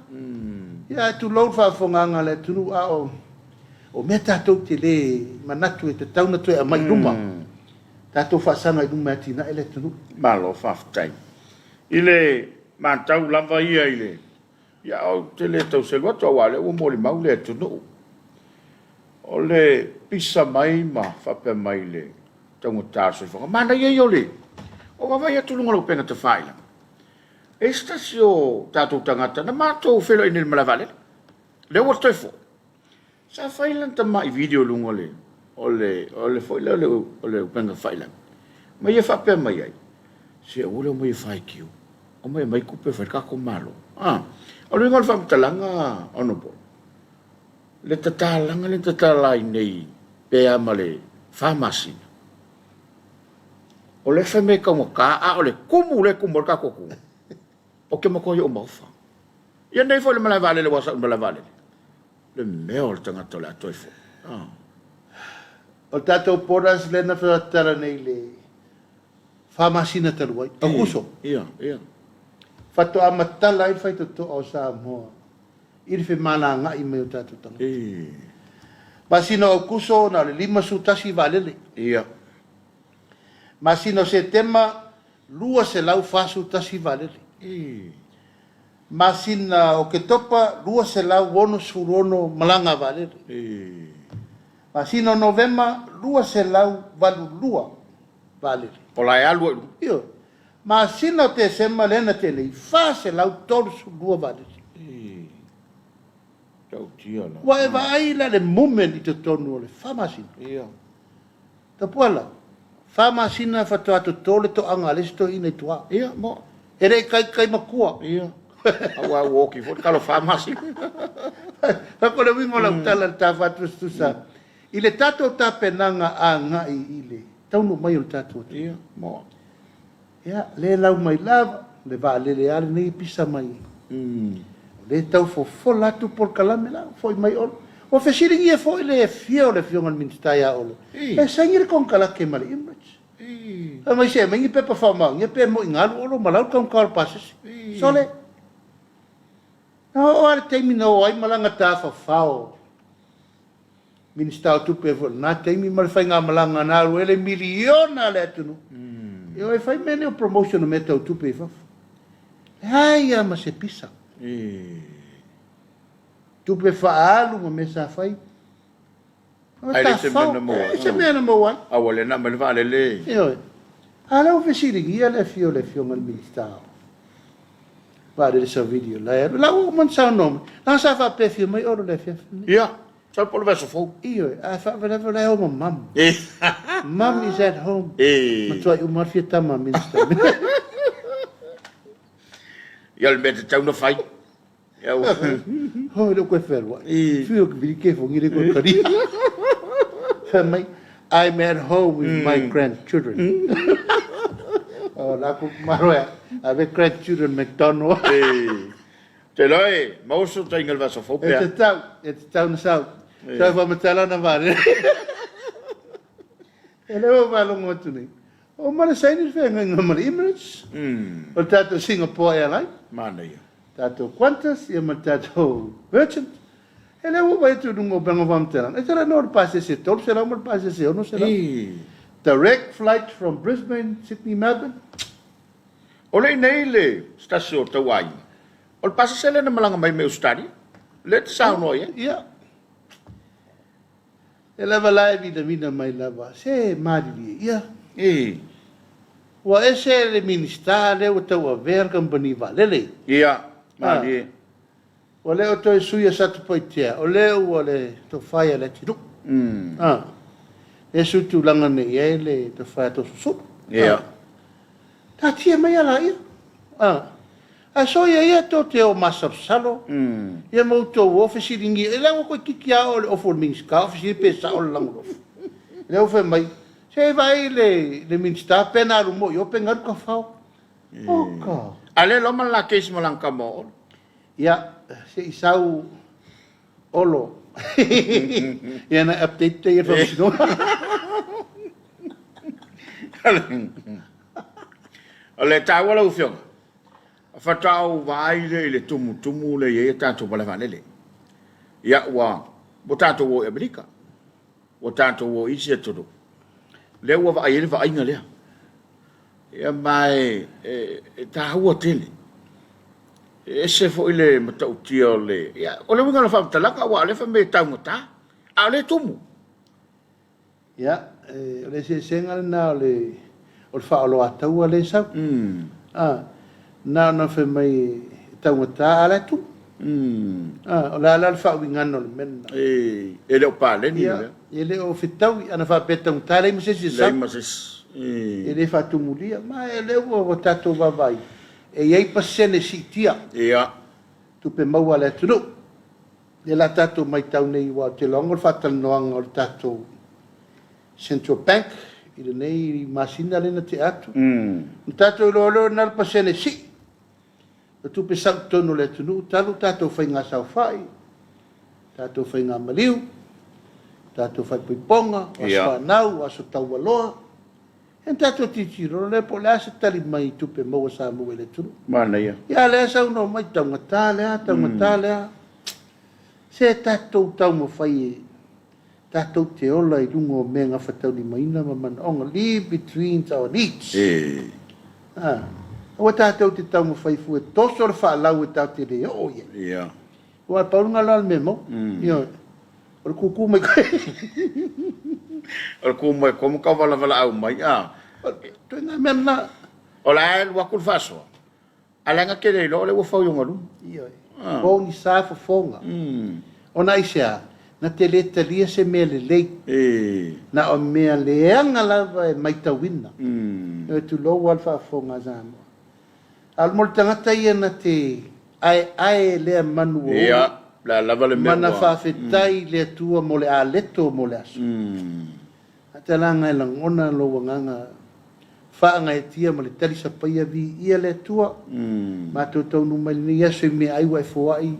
Ia tu lo whafonganga le tunu a o mea tātou te le manatu e te tauna tu e a mai ruma. Tātou whaasanga i ruma atina e le tunu.
Malo whaftai. I le mātau lava ia i le. Ia o te le tau se loto a wale o mori mau le tunu. O le pisa mai ma whape mai le taunga tāso i whanga. Mana ia i o le. O wawai atu lunga lau penga te whaila. E stasi o tātou tangata na mātou whelo i nil malavale. Le o toi fo. Sa whailan ta mai video lunga le. O le whaila o le penga whailan. Mai e whape mai ai. Se ule o mai e whai kiu. O mai mai kupe whai kako malo. O le ngal whamtalanga onopo. Le tatalanga le tatalai nei. Pea ma le whamasina. O le whame kaunga ka o le kumu le kumu ka koku. O ke makoi o maufa. Ia nei fo le malavale le wasa malavale. Le mea o le tangata le atoi fo.
O tātou poras le na whaatara nei le whamasina taruai. A kuso.
Ia.
Whato a matala i whai to o Samoa. Iri whi mana ngai me o tātou tanga. Masina o kuso na le 5 sutasi valele.
Ia.
Masino se tema lua se lau fasu tasi valele. Masina o ke topa lua se lau wono surono malanga valele. Masino novema lua se lau valu lua valele.
O lai alua.
Io. Masino te sema lena tele fa se lau torsu lua valele.
Tau tia la.
Wa eva aila le moment i te tonu o le fa masino.
Ia.
Tapuala. Whamasina whatuatu tole to anga lesto i nei tua.
Ia, mo.
Ere kai makua.
Ia. Awa woki fo kalo whamasina.
Hako le wingo la utala ta whatu stusa. I le tato ta penanga a ngai i le. Taunu mai o le tato.
Ia, mo.
Ia, le lau mai lava. Le va le ale nei pisa mai. Le tau fo latu por kalame la. Foi mai olo. O fesiringi e foi le fio le fionga ministai a olo. E sangir kon kala ke mali image. A mai se mengi pepa fama, nge pe mo ingalu olo malau kon kal passes. Sole. No ar temi no ai malanga ta fa fao. Ministau tu pe vol na temi mal fa nga malanga na ele miliona le tunu. Eu e fai mene o promotion me tau tu pe fa. Ai ama se pisa. Tu pe faalu mo me sa fai.
Ai le se mena mo.
Se mena mo wan.
A wale na me vale le.
Io. Ala o fesiringi le fio ngal ministau. Vale le video la o man sa nome. La sa fa pe fio mai oro le fio.
Ia. Sa por verso fo.
Io, a fa whatever le home mum. Mum is at home. Matua u marfia tama minister.
Ia le mete tau na fai. Ia o.
Ho, lo koe wherua. Fio ki viri ke fongire koe kari. Whamai, I'm at home with my grandchildren. Oh, la ku maroa. Avec grandchildren McDonald.
Te loe, mauso ta ingal vaso fo pe.
E te tau na sau. Sa fa matala na vare. E leo valongo atu nei. O mana saini whenga inga mara Emirates. O tato Singapore Airlines.
Mana ia.
Tato Qantas, ia ma tato Merchant. E leo vai tu nungo banga vamtelan. E tera no passe se tol, se ramo passe se ono se ramo. Direct flight from Brisbane, Sydney, Melbourne.
O le nei le stasio tawai. O pasa se le na malanga mai meu study. Let sound no ia.
Ia. E lava lai vida mai lava. Se mari ia. Wa ese le ministare o tau a ver company valele.
Ia. Mari.
O leo toi suia satu poitea. O leo o le to whaia le tinu. E sutu langa ne ia le to whaia to susu.
Ia.
Ta tia mai ala ia. A so ia to te o masar salo. Ia mau to ofisi ringi. E lango koe kiki a o le ofo minska. Ofisi pe sa o le lango lofu. Leo fe mai. Se vai le minsta pena alu mo. Yo pe ngaru ka whao. Oka.
Ale loma la keisi mo lang ka mo.
Ia. Se isau olo. Ia na update te ia whamsino.
Ale tawala ufionga. Fatau vai le tumu le ye tanto bala vanele. Ya wa botato wo Amerika. Botato wo isi todo. Le wa va ele va inga le. Ya mai ta wo tele. Ese fo ile matau tio le. Ya o le winga la fa talaka wa le fa me tangota. A le tumu.
Ya le se senga na le o fa lo atau le sa. Na fe mai tangota ala tu. O la fa winga no men.
Ele o pale ni le.
Ele o fitau ana fa petang tale mo se sa.
Le mas
ele fa tumulia ma ele o tato va vai. E iei pasene si tia.
Ia.
Tu pe maua le tunu. E la tato mai tau nei wa te longo fatal noanga o tato Central Bank. I le nei masina lena te atu. Tato i lolo nal pasene si. Tu pe sau tono le tunu. Talu tato fai ngā sau fai. Tato fai ngā maliu. Tato fai puiponga. Aso whanau. Aso tau waloa. En tato titiro le po le asa tali mai tupe maua sa mua le tunu.
Mana ia.
Ia le asa uno mai taungata lea. Se tato tau mo fai tato te ola I lungo mea ngā whatau ni maina ma mana onga. Live between our needs. Oa tato te tau mo fai fue toso le wha lau e tau te reo o ia.
Ia.
Oa paurunga lal me mo. Ia. O le kuku mai koe.
O ku mai como ka vala au mai
Tu nga mena.
O la el wa kul faso. Ala nga kele lo le wo fa yo ngalu.
Ia. Ko ni sa fo fonga. Ona isia na te le talia se me le le. Na o me le anga lava mai tawina. E tu lo wal fa fonga zamo. Al mol tangata ia na te ai le manu.
Ia. La lava le me.
Mana fa fetai le tua mo le aleto mo le aso. Atalanga langona lo wanganga faanga e tia mo le tali sa paia vi ia le tua. Ma to nu mai ni aso me ai wa foai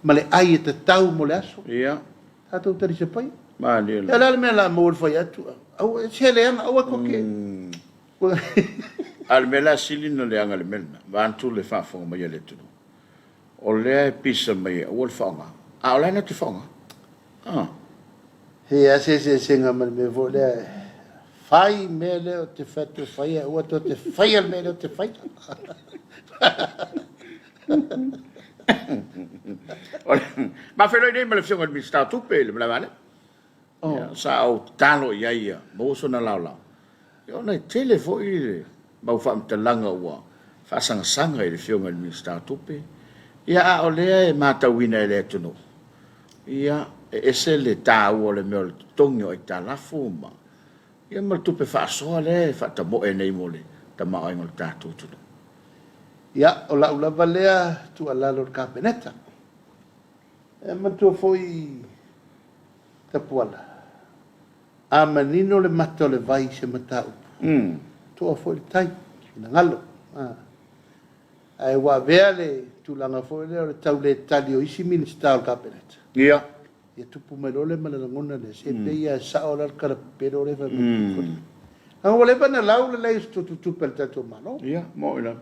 ma le ai te tau mo le aso.
Ia.
Tato tali sa paia.
Ma le.
La me la mo foi atu. Au se le anga au ko ke.
Al mela silino le anga le melna. Vantu le fa fo mai le tu. O le pisa mai o le fanga. A o le na te fanga.
He ase se senga mal me vo le fai mele o te fatu fai o to te fai al mele o te fai.
Ma felo nei me le fiona mi sta tu pe le vale. Sa o talo ia mo so na la. Yo na telefone ba fa mta langa wa. Fa sanga le fiona mi sta tu pe. Ia o le mata wina le tuno. Ia ese le tau o le meo tongi o I talafu ma. Ia ma tupe fa soa le fa ta mo e nei mo le ta ma ai mo le tatu tuno.
Ia o la ulava lea tu ala lor kapeneta. E ma tu foi tapuala. A manino le mata o le vai se mata upu. Tu foi le tai, na ngalo. Ai wa vea le tu langa foi le tau le tali o isi minista o kapeneta.
Ia.
Ia tupu mai lole ma le langona le se pe ia sa o la kara pero le fa mukikoni. Ang wale pa na lau le lai tu pel tato malo.
Ia, mo ina.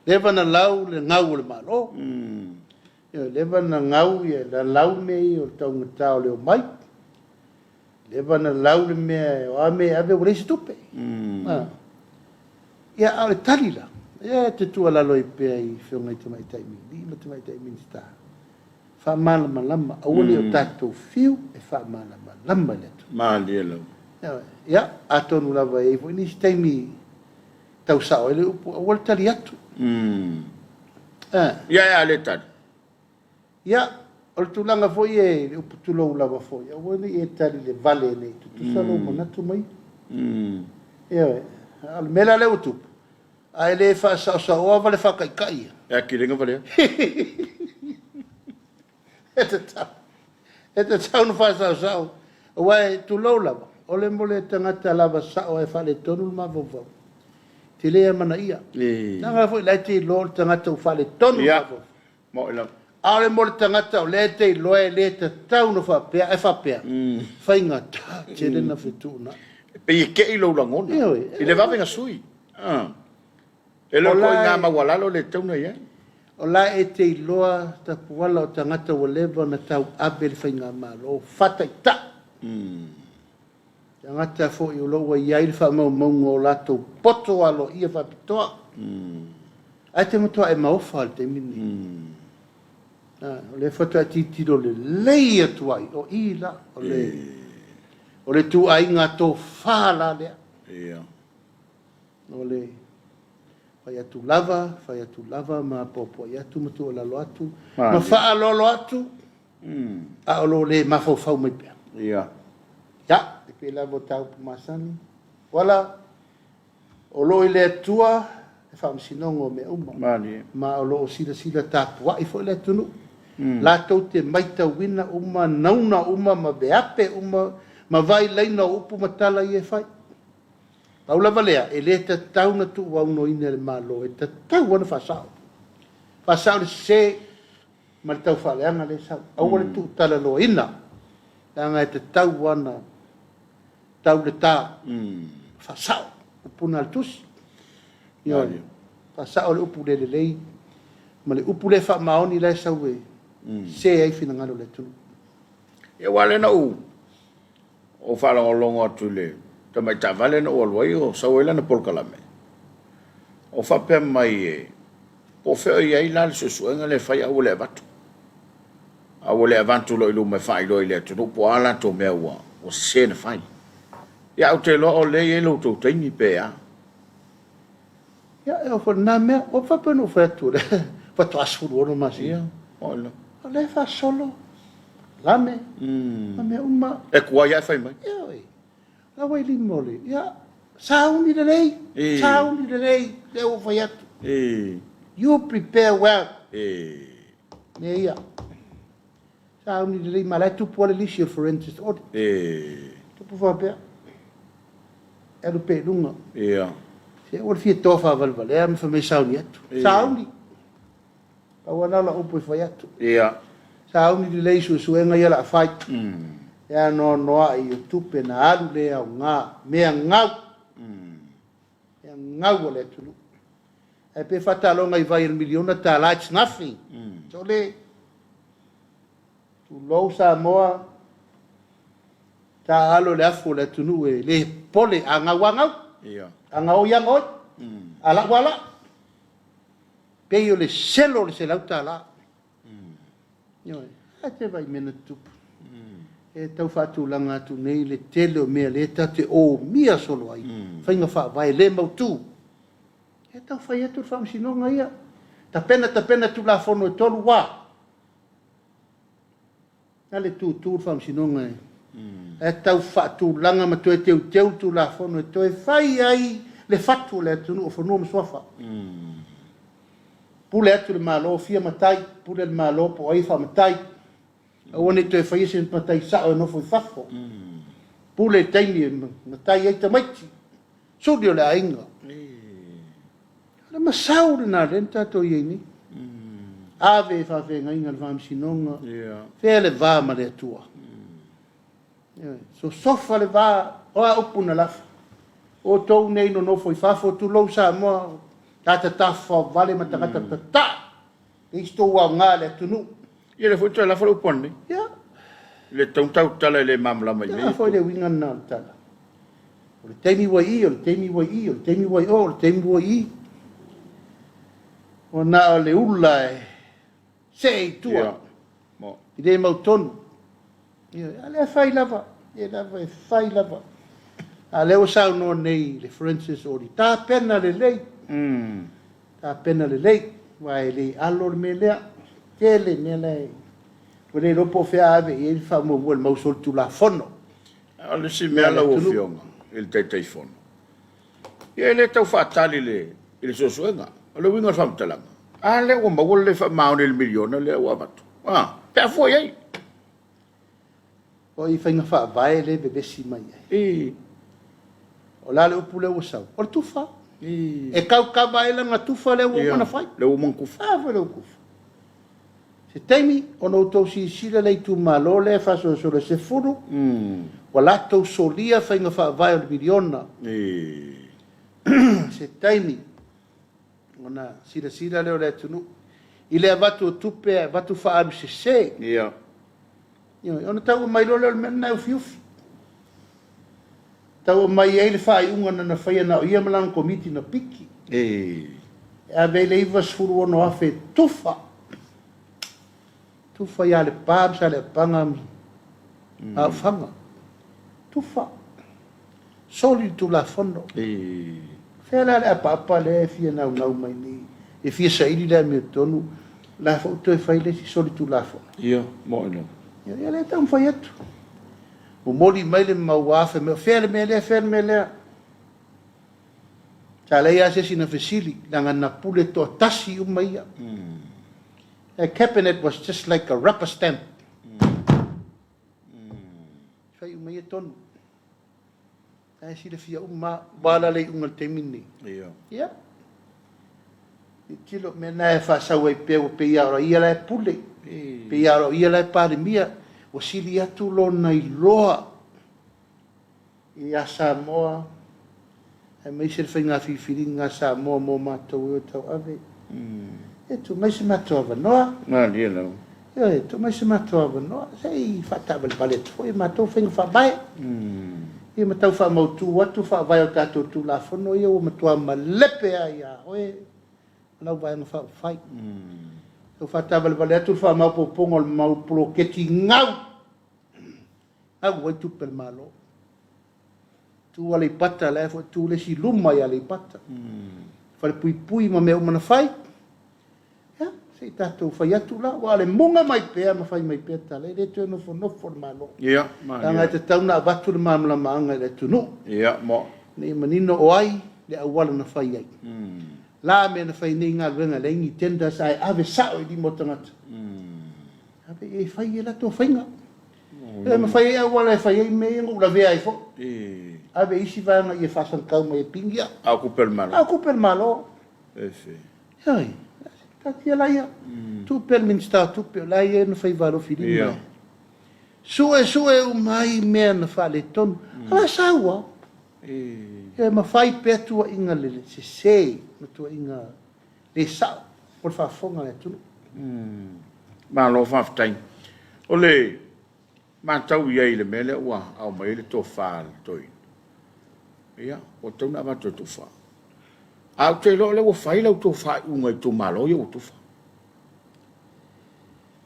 Leva na lau le ngau le malo. Leva na ngau ia la lau mei o tau ngatao le o mai. Leva na lau le mea o ame ave o reisi tupe. Ia au le tali la. Ia te tua lalo I pea I whionga I te mai taimi. Lima te mai taimi ni sta. Fa malama lama. Aole o tatou fiu e fa malama lama le tu.
Mali elo.
Ia, atonu lava e vo ni taimi tau sao ele upu awal tali atu.
Ia le tali.
Ia, o le tūlanga foi e le uputulo ulawa foi. A wani e tari le vale nei. Tutusalo manatu mai. Ia, al mela le utupu. A ele sa oa vale whakaikai.
E ki ringa vale.
E te tau no whasau. Oa e tūlo lawa. O le mole tangata lava sao e whale tonu mawawau. Te lea mana ia. Nanga foi lai te lo tangata u whale tonu mawawau.
Mo ila.
Ale mo le tangata o le te loe le te tau no whapea, e whapea. Whainga ta, te rena whetuna.
Pe i ke i lo langona. I le wawenga sui. E lo koi ngā mawalalo le tauna ia.
O la e te loa ta puala o tangata o lewa na tau abe le whainga malo. O whatai ta. Tangata fo i o loa iai le whamau maunga o lato poto alo ia whapitoa. Ai te mutua e maofa al te mini. O le foto a titiro le lei atuai o ila o le tu ai ngā tō whāla lea. O le whai atu lava ma popo i atu matu o lalo atu ma wha lolo atu a o lo le mawhau mai pia. Ya, te pe lavo tau pumasani wala o lo i le atua e whaamisinongo me uma ma o lo o sila tāpua i fo i le atunu. La tau te maita wina uma nauna uma ma beape uma ma vai leina upu matala i e whai. Paula valea, e le te tau na tu wau no ina le malo, e te tau wana whasao. Whasao le se, ma le tau whaleanga le sao. Au le tu tala lo ina, tanga e te tau wana, tau le tā, whasao, upuna le tusi. Whasao le upu le lei, ma le upu le wha maoni le sau e, se ai fina ngalo le tunu.
E wale na u, o whalango longo atu le, ta mai ta vale na o alwai o sauela na polkalame. O whapea mai e, po wheo i ai lale susuenga le whai au le avatu. Au le avatu lo ilu me whai lo i le atu, po ala to mea ua, o se na whai. Ia au te lo o le e lo tau taimi pe a.
Ia e o whanā mea, o whapea no whatu le, whatu asfuru ono masi.
Ia, o ilo.
O le wha solo, lame, lame uma.
E kua ia whai mai.
Ia oi, la wai li mole, ia, sauni le lei, le o whai atu. You prepare well. Ne ia. Sauni le lei, ma lai tupu ale lisi o forensic audit. Tupu whapea. Elu pe lunga.
Ia.
Se o fie tofa valvale, ea me whamei sauni atu. Sauni. Awana la upu i whai atu.
Ia.
Sauni li lei suenga ia la whai. Ea noa i o tupe na alu le au ngā. Mea ngau. Mea ngau o le tunu. E pe whatalonga i vai il miliona ta la, it's nothing. So le, tu lou Samoa, ta alo le afu le tunu e le pole a ngau a ngau.
Ia.
A ngau yang oi. Ala wala. Pei o le selo le selau ta la. Ioi, a te vai mena tupu. E tau whatulanga atu nei le tele o mea le tate o mia solo ai. Whainga wha vai le mautu. E tau whai atu whaamsinonga ia. Ta pena tu la fono e tolu wā. Nale tu whaamsinonga e. E tau whatulanga ma tu e teu tu la fono e toe whai ai le whatu le atu o whanua mswafa. Pule atu le malo fia matai, pule le malo po ai wha matai. Awane toi whai ese matai sao e nofo i whafo. Pule taimi matai ai tamaiti. Suri o le ainga. Le masau le nā renta to ieni. Ave e whawhenga inga le whaamsinonga. Whea le wā ma le atua. So sofa le wā, oa upuna lafa. O tau nei no nofo i whafo tu lau Samoa. Tata tafa vale matangata tata. Isto wa ngā le tunu.
Ia le futu la fo upone.
Ia.
Le tau tala le mamla mai.
Ia fo le winga na tala. O le teimi wa i, o le teimi wa i, o le teimi wa i, o le teimi wa i. O na le ula e sei tua.
Mo.
I le mautonu. Ia, ale fai lava. Ia lava e fai lava. A leo sao no nei le forensic audit. Tā pena le lei. Ta pena le lei, vai le alo me lea, tele ne lei. Ko le lopo fea ave i e fa mo mo sol tu la fono.
Ale si mea la o fionga, il te fono. Ia le tau whaatali le sosuenga, le winga whamtalanga. Le o mawole le whamaone le miliona le o abatu. Pea fua iei.
O i whainga wha vae le bebesi mai ai. O la le upu le usau. O le tufa. E kau kaba e langa tufa le o mana whai.
Le o mankufa.
Fai le ukufa. Se teimi, o no tau si sila le tu malo le faso so le se furu. O la tau solia whainga wha vae o le miliona. Se teimi, ona sila leo le tunu. I le avatu tupe, avatu wha aru se se.
Ia.
Ona tau mai lo le mena u fiufi. Tau mai e le whai unga na whaia na o ia malang komiti na piki. A vei le iwa suru ono afe tufa. Tufa ia le pāp sa le panga a whanga. Tufa. Soli tu la fono. Whela le apa le fia nau mai ni. E fia sairi le me tonu. La foto e whai le si soli tu la fono.
Ia, mo ino.
Ia le tau whai atu. O moli mai le mauafe, whele me lea. Ta leia se sina fesili, langa na pule to tasi umaia. The cabinet was just like a rubber stamp. Whai umaia tonu. Ta si le fia wala le ungal te mini. Ia. I kilo me na e whasau e peo pe iara ia lai pule. Pe iara ia lai parimia. O sili atu lona i loa i a Samoa e mai se whainga whiwhiringa Samoa mō mātou e o tau ave e tu mai se mātou avanoa
lia lau
e tu mai se mātou avanoa sei whatawale pale tu e mātou whainga whabai e mātou whamautu atu whawai o tātou tu la whono e o mātua malepe ai a oe lau vai anga whawai o whatawale pale atu whamaupo pongo le maupulo keti ngau au tu pel malo tu ale pata le fo tu le si luma ya le pata fa pui ma me o mana fai ya sei tato fa ya tu la wale monga mai pe ma fai mai pe ta le tu no fo malo
ya ma
tanga te tau na vatu le mamla manga le tu no
ya mo
ni manino o ai le awala na fai ai la me na fai ni nga venga le ngi tenda sai ave sao di motanga ave e fai la to fainga e ma fai wala fai me ngo la vea fo ave isi va na e fasan kau mai pingia
a ku per
malo
sì
ai ta ti la ia tu per minsta tu per la ia no fai valo filina sue o mai me na fale ton ala sawa e ma fai pe tu inga le se no tu inga le sa por fa fonga le tu
ma lo fa ftain ole ma tau ia ile mele wa au mai le to fa toi ia o tau na ma to fa au te lo le wo fai lo to fa unga to malo yo to fa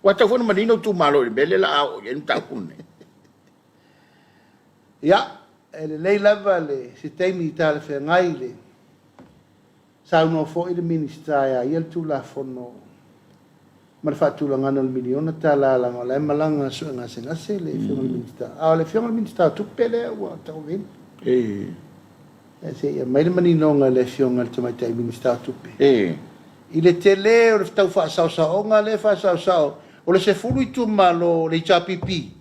wa ta fona manino to malo le mele la au yen ta kunne
ia ele lei lava le sistemi tale fe ngai le sa uno fo ile ministra ia il tu la fono ma fa tu la ngana miliona tala la la malanga so nga se le fe ministra le fe ministra tu pele wa ta vin se ia mai mani no nga le fe nga tu mai te ministra tu pe ile tele o tau fa sa nga le fa sa o le se fulu tu malo le chapipi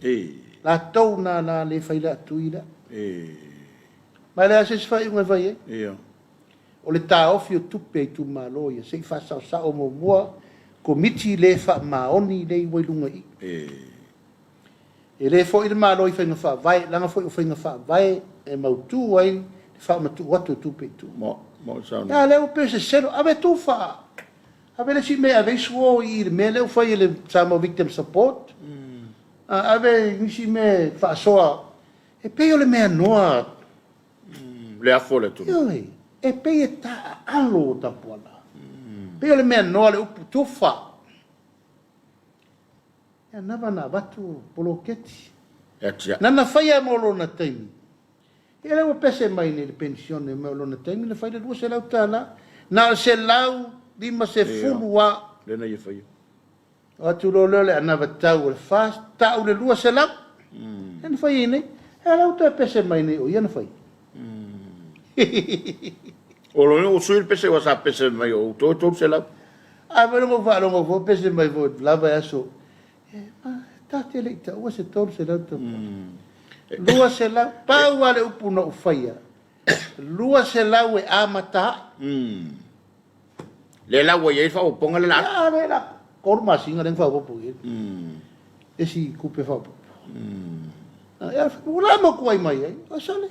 la tau na le fa ila tu ila ma le se fa un vai o le ta ofio tupe tu malo ia se fa sa o mo komiti le fa maoni le wailunga i e le fo il malo i fa vai langa fo i fa vai e mautu ai fa matu watu tupe tu
mo sa
ya le o pese sero ave tu fa ave le si me ave suo i me le fa le Samoa victim support ave si me fa soa e pe le me noa
le afole tu
e pe ta alo ta pola pe le me noa le upu tu fa ya nava na vatu poloketi nana faia mo lo na taimi e le o pese mai le pensione mo lo na taimi le faia le se lau tala na se lau lima se fulua
le na ye faia
O tu lo le ana vatau le fast ta o le lua se lau. En fai nei. Ela o pese mai nei o ia na fai.
O lo no suil pese wa sa pese mai o to se lau.
A ver mo fa lo mo pese mai vo lava aso. Ta te le ta o se to se lau. Lua se lau pa wa le upu no faia. Lua se lau e amata.
Le lau e fa o ponga le la.
Ah, le la. Korma singa den fa o pu. Esi kupe fa. Ya ula mo ko mai ai. O sole.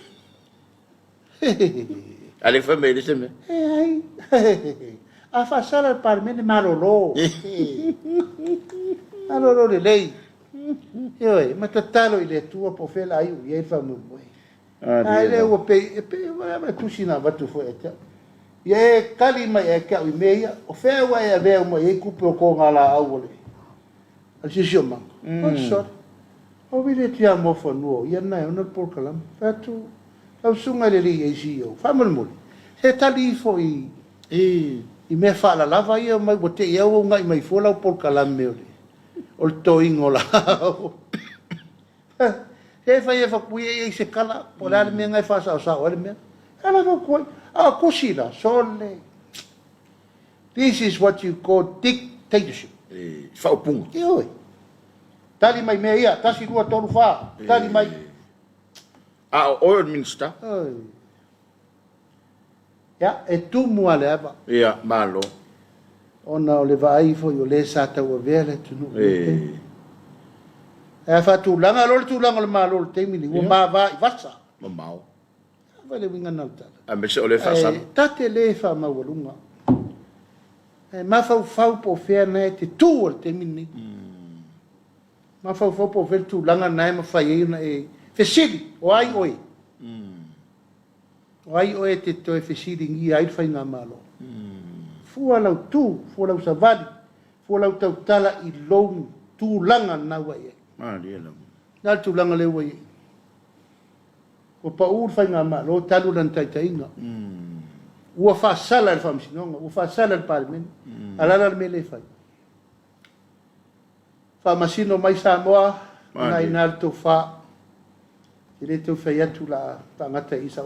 Ale fa me dise me.
Ai. A fa sala par me malolo. Malolo le lei. Oi, ma tatalo ile tua po fela ai u ye fa mo. Ai le o pe ma tu sina va tu fo eta. Ye kali mai e ka u meia, o fe wa e ve mo e kupe ko ngala au le. Al si sioma. O so. O vile ti amo fo no, ye na ona por kalam. Fatu au sunga le ri e si o. Fa mo mo. Se tali fo i me fa la lava ia mai bote ia o ngai mai fo la por kalam me ole. O to ingola. Se fa ia fa ku e se kala, por al me ngai fa sa o me. Kala no ko. Ah, kusila, sole. This is what you call dictatorship.
Fa o punga.
Oi. Tali mai me ia, tasi rua tolu fa. Tali mai.
Ah, oil minister.
Oi. Ya, e tu mua le ava.
Ia, malo.
Ona o le vai fo yo le sa ta o vele tu no. E fa tu langa le malo te mini, o ma va vasa.
Mamau.
Vale winga nauta.
A me se o le fa sa.
Tate le fa ma walunga. Ma fau po fea na te tu o te mini. Ma fau po ver tu langa na ma fa ye na e fesili o ai oi. O ai oi te to e fesili ngi ai fa nga malo. Fu ala tu, fu ala savali, fu ala tau tala I long tu langa na wa ye.
Ma dia la.
Na tu langa le wa ye. O pa ur fa nga malo talu dan tai tai nga. Ua fa sala al Faamisionare, ua fa sala al parmen. Ala me le fai. Fa masino mai Samoa, na inar to fa. Ile to fa ya tu la tangata isa.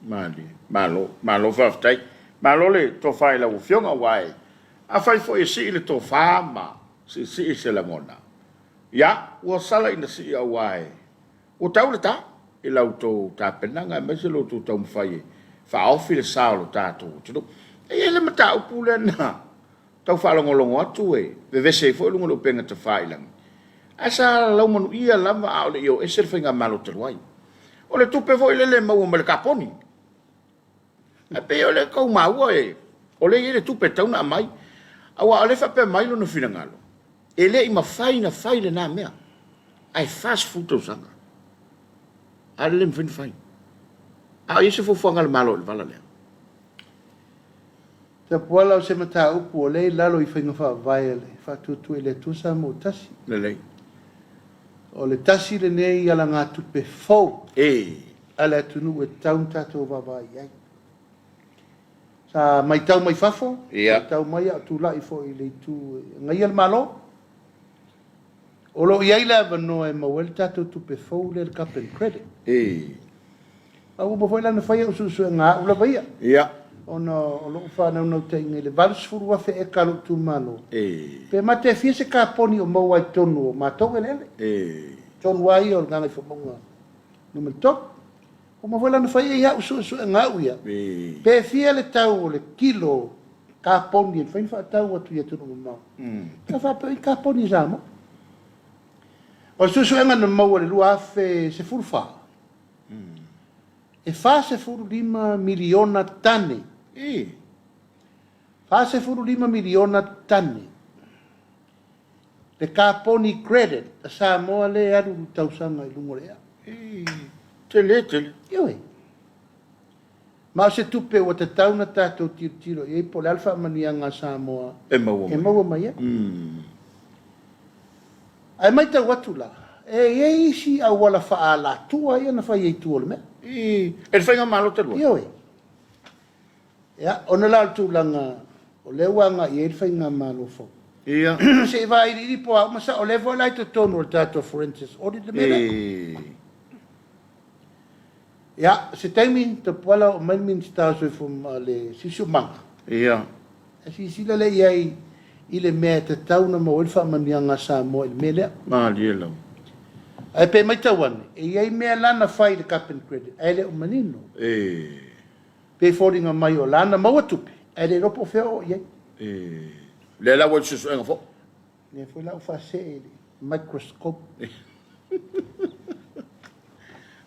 Mali, malo fa tai. Malo le to fa la u fionga wai. A fai fo isi le to fa ma, si se la mona. Ya, ua sala ina si a wai. O tau le ta. I lautou ta penanga me se lautou tau mwhai fa ofi le sao lo tātou tudu e le mata upule na tau whalongolongo atu ve vese fo lungo lo penga te whailang asa lau manu ia lama au le io e se whainga malo te luai o le tupe fo le mau me le kaponi e pe o le kau maua o le ile tupe tau na mai awa o le whape mai lo no whirangalo e le ima whaina whaile na mea ai fast food tau sanga Alem fin fai. Ah, isso foi fangal malo vala le.
Te pola o se mata upu o le lalo I whainga wha vai le. Wha tu le tusa mo tasi.
Le.
O le tasi le nei ala ngā tupe fau. Ala tunu e taun tato wa vai ai. Sa mai tau mai fafo.
Mai
tau mai a tu lai fo I le tu. Ngai al malo. O lo iai la vano e mawel tato tupe fau le cap and credit. Au bo foi la na fai o su nga ula vai. Ona o lo fa na no te ngele vals furu wa fe e kalu tu malo. Pe mate fi se ka poni o mo ai tonu o ma to ele. Ton wai o nga fo monga. No me top. O mo foi la na fai ia o su nga uia. Pe fi le tau le kilo ka poni fa fa tau o tu ia tu no mo. Ka fa pe ka poni zamo. O su enga na mau le lua fe se furfa. E fa se furu 5 miliona tane. Fa se furu 5 miliona tane. Le kaponi credit a Samoa le aru tausanga I lungo lea.
Tele.
Ioi. Ma se tupe o te tauna tātou tiro I po le alfa manianga Samoa.
E maua
mai. Ai mai tau atu la. E isi a wala faa la tua ia na fai tu ole me.
E whainga malo te lua.
Ioi. Ya, ona la tu langa o le wanga I e whainga malo fo.
Ia.
Se vai iri po a masa o level lai to tonu o tato forensics audit le mele. Ya, se taimi te pala o manmin stau from le sisu manga.
Ia.
Si sila le iai ile mea te tau na mawel wha manianga Samoa ile mele.
Mali elo.
Ai pe mai tawan, e iai mea lana whai le cap and credit, ai le o manino. Pe fōringa mai o lana maua tupe, ai le ropo wheo o iai.
Le la wal susu enga fo.
Ne foi lau wha se e microscope.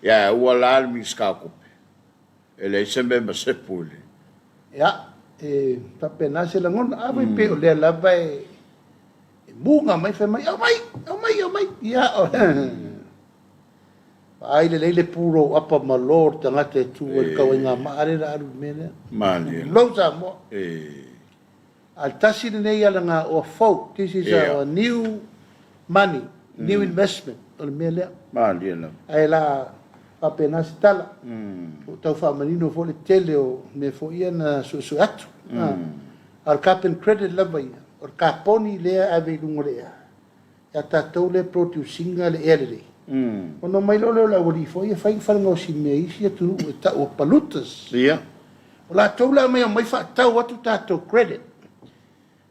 Ya, ua la mi skako. Ele sembe ma sepule.
Ya, pape na se langon, awe pe o le lava e munga mai wha mai, au mai, ya o. Ai le leile puro apa ma lor tangata e tu e kau inga maare ra aru mene.
Mali.
Lau Samoa. Al tasi nei ala ngā o folk, this is a new money, new investment, o le mea lea.
Mali elo.
Ai la pape na se tala. O tau whamanino fo le tele o me fo ia na su atu. Al cap and credit lava ia. O ka poni lea ave lungo lea. Ya tātou le producinga le ere le. O no mai lolo la wari fo ia whaing whananga o si mea isi atu o ta o palutas.
Ia.
O la tau la mai o mai whaatau atu tātou credit.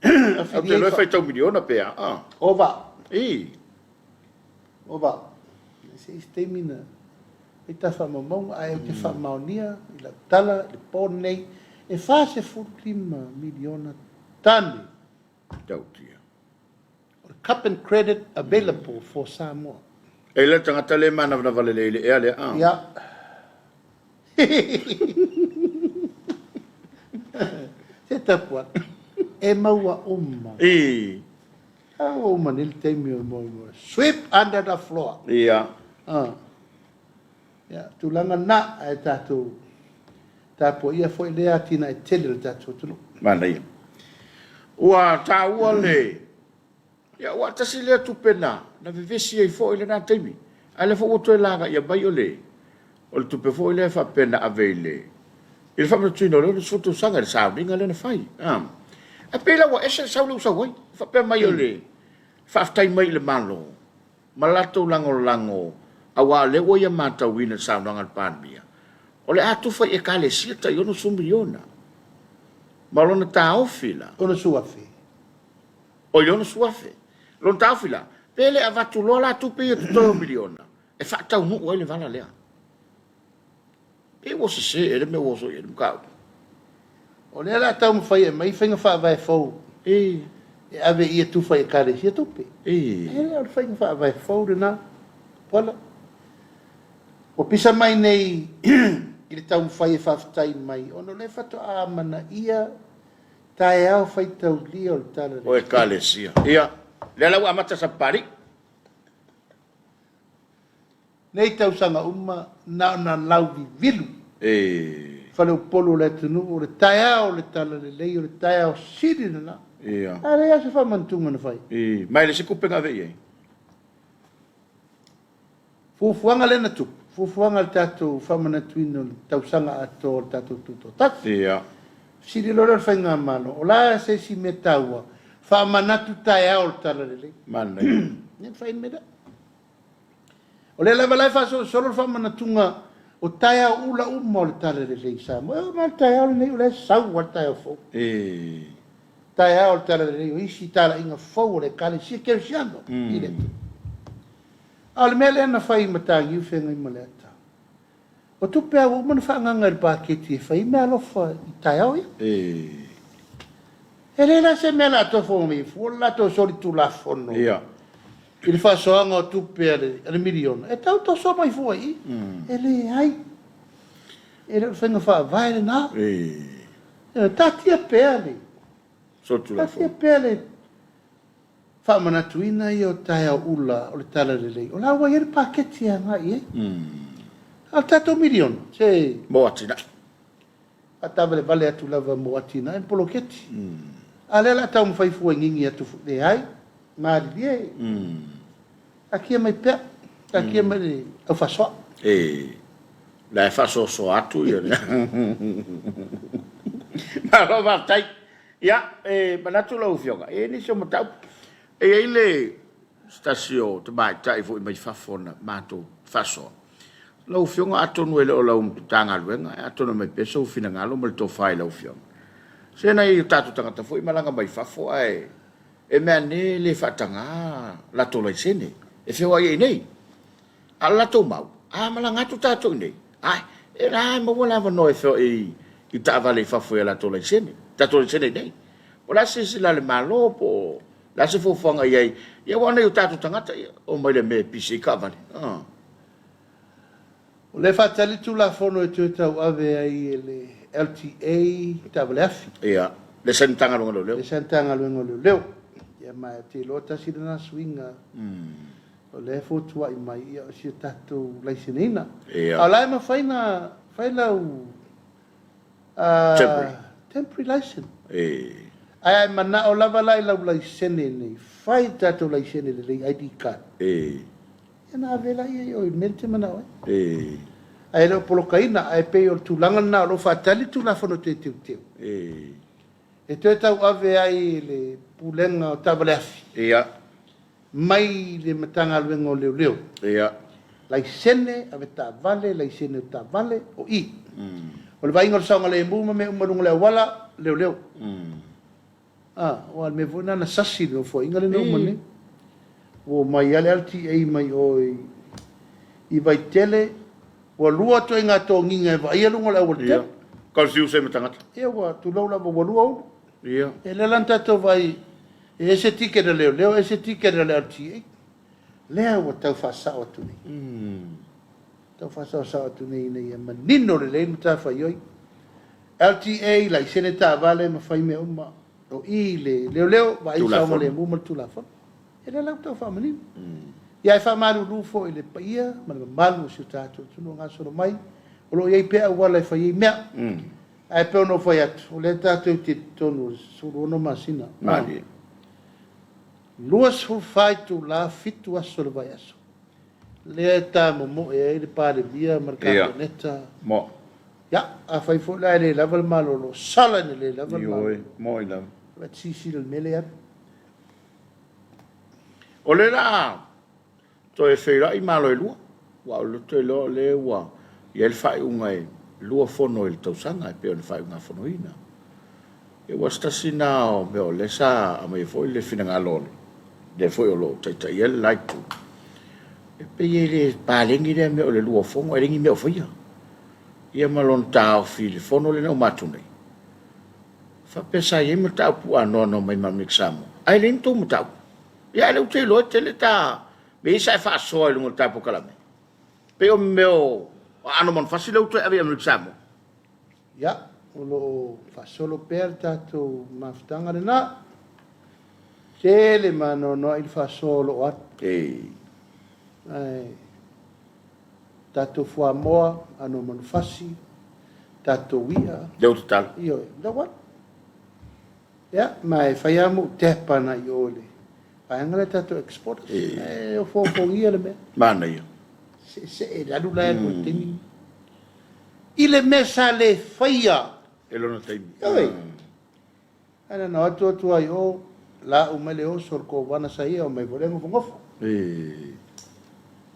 Au te loe whai tau miliona pea.
Ova.
I.
Ova. Se istemina. E ta whamamaunga ai o te whamaunia, i la tala, le pōn nei, e whase 45 miliona tani.
Tau tia.
Cup and credit available for Samoa.
E le tangata le mana vana vale le ea le a.
Ya. Se tapua. E maua uma.
I.
Uma nil teimi o mo. Sweep under the floor.
Ia.
Ya, tulanga na e tātou. Tāpua ia foi lea tina e tele le tātou tunu.
Mana ia. Ua tā ua le. Ia ua tasi lea tupena. Na vivesi ei fo ile nā teimi. Ale fo uto e laga ia bai o le. O le tupe fo ile fa pena ave le. Ile fa mna tuino le soto sanga le saudinga le na fai. E pela ua ese saulu sa wai. Fa pe mai o le. Fa aftai mai le malo. Malato lango. Awa le o ia mata wina saudanga le panmia. O le atu fai e kale sieta i ono sumiliona. Malona ta ofila.
Ono suafe.
O i ono suafe. Lona ta ofila. Pele a vatu lola tupe i tuto miliona. E whaatau nuku ai le vala lea. Pe wasa se ere me waso i ere mkau.
O lea la tau mwhai e mai whainga wha vai fau. E ave ia tu whai e kare sia tupe. E lea o whainga wha vai fau rena. Pola. O pisa mai nei i le tau mwhai e whaftai mai. Ono le whato a mana ia tae au whai tau lia o le tala.
O e kale sia. Ia. Lea lau amata sa pari.
Nei tau sanga na lau vi vilu. Whale o polo le tunu o le tae au le tala le lei o le tae au siri na na.
Ia.
A rea se whamantunga na whai.
Mai le se kupenga vei ei.
Fufuanga le na tupu. Fufuanga le tātou whamana tuino le tau sanga ato le tātou tuto. Tatu.
Ia.
Siri lora le whainga mano. O la se si me taua. Whamanatu tae au le tala le lei.
Mana ia.
Nen whain me da. O le lava lai whaso solo whamanatunga o tae au ula o le tala le lei Samoa. O ma tae au le lei o le sau wa tae au fau. Tae au le tala le lei o isi tala inga fau o le kale si kere siano. Ile tu. Al mele na fai matangi u whenga i maleta. O tupe au umana whaanganga i paketi e fai mea lofa i tae au ia. E le la se mea la to fongi, fu la to soli tu la fono.
Ia.
I le whasoanga o tupe ale miliona. E tau to so mai fua i. E le ai. E le whenga wha vaere na. Tatia pea le.
Sotu la
Tatia
fo.
pea le. Whamanatuina i o tae au ula o le tala le lei. O la wa i le paketi a ngai e. Al tato miliona. Se.
Mo atina.
A tawele vale atu lava mo atina. En poloketi. Ale la tau mwhai fua ngingi atu le ai. Maari lie. Akia mai pea. Akia mai le au whasoa.
La e faso so atu ia. Ma lo va tai. Ia, manatu lau fionga. Ni so matau. Ele stasio te mai tai fu mai fafona mato faso. Lau fionga atonu ele o lau tanga luenga, atonu mai peso fina ngalo mal to fai lau fionga. Sena i tatu tangata fu malanga mai fafo ai. E mea ne le fatanga la to lai sene. E fewa ye nei. Ala to mau. Malanga tu tatu nei. Ai, e rai mo wala va no e fo i ta vale fafo la to lai sene. Tatu lai sene nei. Ola se la le malo po la se fo fanga ye. Ye wana i tatu tangata o mai le me pisi ka vale.
O le fatali tu la fono e tu tau ave ai le LTA tableafi.
Ia, le sentanga longa leo.
Le sentanga longa leo. Ia mai te lota sirana swinga. O le fotua i mai ia o si tatu laisenina.
Ia.
A lai ma faina temporary license. Ai mana o lava lai lau laisene nei. Fai tatu laisene le ID card. Ena avela ia o mente mana oi. Ai lo polokaina ai pe o tulanga na lo fatali tu la fono te teu. E te tau ave ai le pulenga o tabaleafi.
Ia.
Mai le matanga luenga o leo.
Ia.
Laisene ave ta vale, laisene o ta vale o i. O le vainga o saunga le mbuma me umarunga le wala leo. O al me vona na sasi no fo inga le no mane. O mai ale LTA mai oi i vai tele o lua to inga to nginga va ia lunga la wolte
ka si use me tangata
wa tu lo la bo lua
ia
e le lanta to vai e se ticket leo e se ticket le LTA le o tau fa sa o tu ni tau fa sa o tu ni nei manino le mta fa yoi LTA la seneta vale ma fai me uma o i leo vai sa mo le mu tu la fa ele la tau fa mani ia e fa malu lufo ile paia ma malu si tatu tu no ngaso no mai o lo ia pe wala fa ia mea ai pe no foi atu o le tatu ti tonu suru no masina
mali
luas fu fai tu la fitu aso le vai aso le ta mo e le pare via marcato netta
mo
ya a fai fo la le level malo lo sala le level malo
mo ila
va si il mele
o le la to e feira i malo e lua wa lo te lo le wa i el fai unga e lua fono il tausanga e pe on fai unga fono ina e wasta sina o me o le sa a me foi le fina ngalole de foi o lo tai el like tu e pe le palengi le me o le lua fono e ringi me o foi ia malon tau fili fono le no matune fa pesa ye me tau pu ano no mai mamixamo ai len tu mutau ia le te lo te le ta me sai fa so le mo tapo kala me pe o meu ano mon facile o te ave mamixamo
ya o lo fa solo per tato maftanga na tele mano no il fa solo at ai tato fua moa ano mon fasi tato wia
deu total
io da what ya mai faiamo te pana iole angala tato export o fo ia le me
mana ia
se la lula no teni ile mesa le faia
e lo no tai
ana no tu ai o la o mele o sorko wana sai o mai volengo ngofo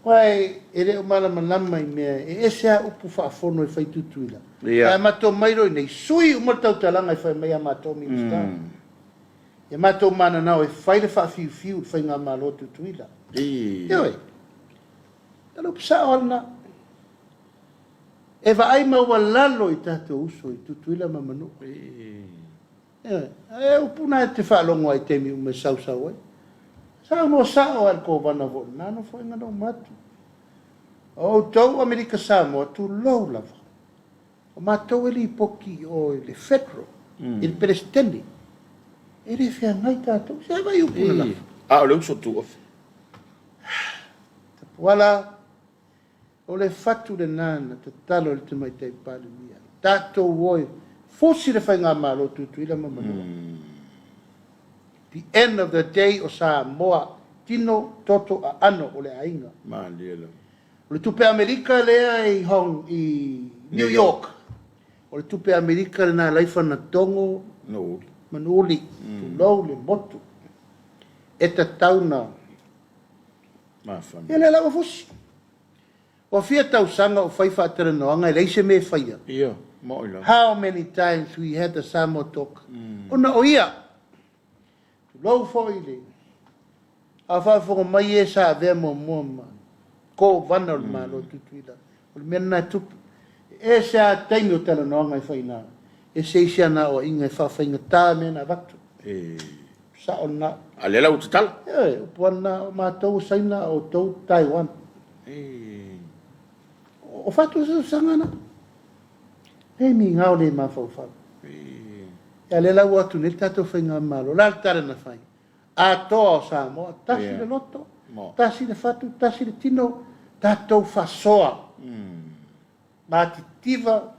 Wai, ere o mana manama i mea, e ese a upu whaafono i whai tutuila. Ai mato mairo i nei, sui umatau talanga i whai mea mato minista. E mato mana nao e whai le whaafiu fiu i whai ngā malo tutuila. Ioi. Talo pisa ona. E wa ai maua lalo i tato uso i tutuila mamanu. Ioi. E upuna e te whaalongo ai temi ume sau ai. Sa no sa o ko vana vo na no foi ngano matu o tau America Samoa tu lo lava o matu eli poki o le federal il presidente ele fia ngai tato se vai o pula
o le uso tu of
wala o le fatu de nana te talo le te mai tai pale mia tato voi fosi le fai ngā malo tu ila mamanu the end of the day o Samoa tino toto a ano o le ainga.
Maliela.
O le tupe Amerika le ai hong i New York. O le tupe Amerika le na laifa na tongo.
No.
manuli, tu lau le motu, e ta tauna,
Mafana.
e le lau fusi. O fia tau sanga o fai whaatara noanga, e leise me whaia.
Ia, mo ila.
How many times we had the Samoa talk? Ona o ia. Tu lau fo ile. A whaafonga mai e sa vea mo mua ma. Ko vana o le malo tutuila. O le mena tupu. E sa taimi o tala noanga i whaina. E se isia na o inga i whawhainga tā mena vatu. Sa o na.
A lela o tatala.
E, o puana o mātou saina o tau Taiwan. O whatu sa sangana. E mi ngau le ma fau fau. E le lau atu ne tatou whainga malo. La tara na whai. A toa o Samoa. Tasi le loto. Tasi le fatu. Tasi le tino. Tatou whasoa. Mati tiva.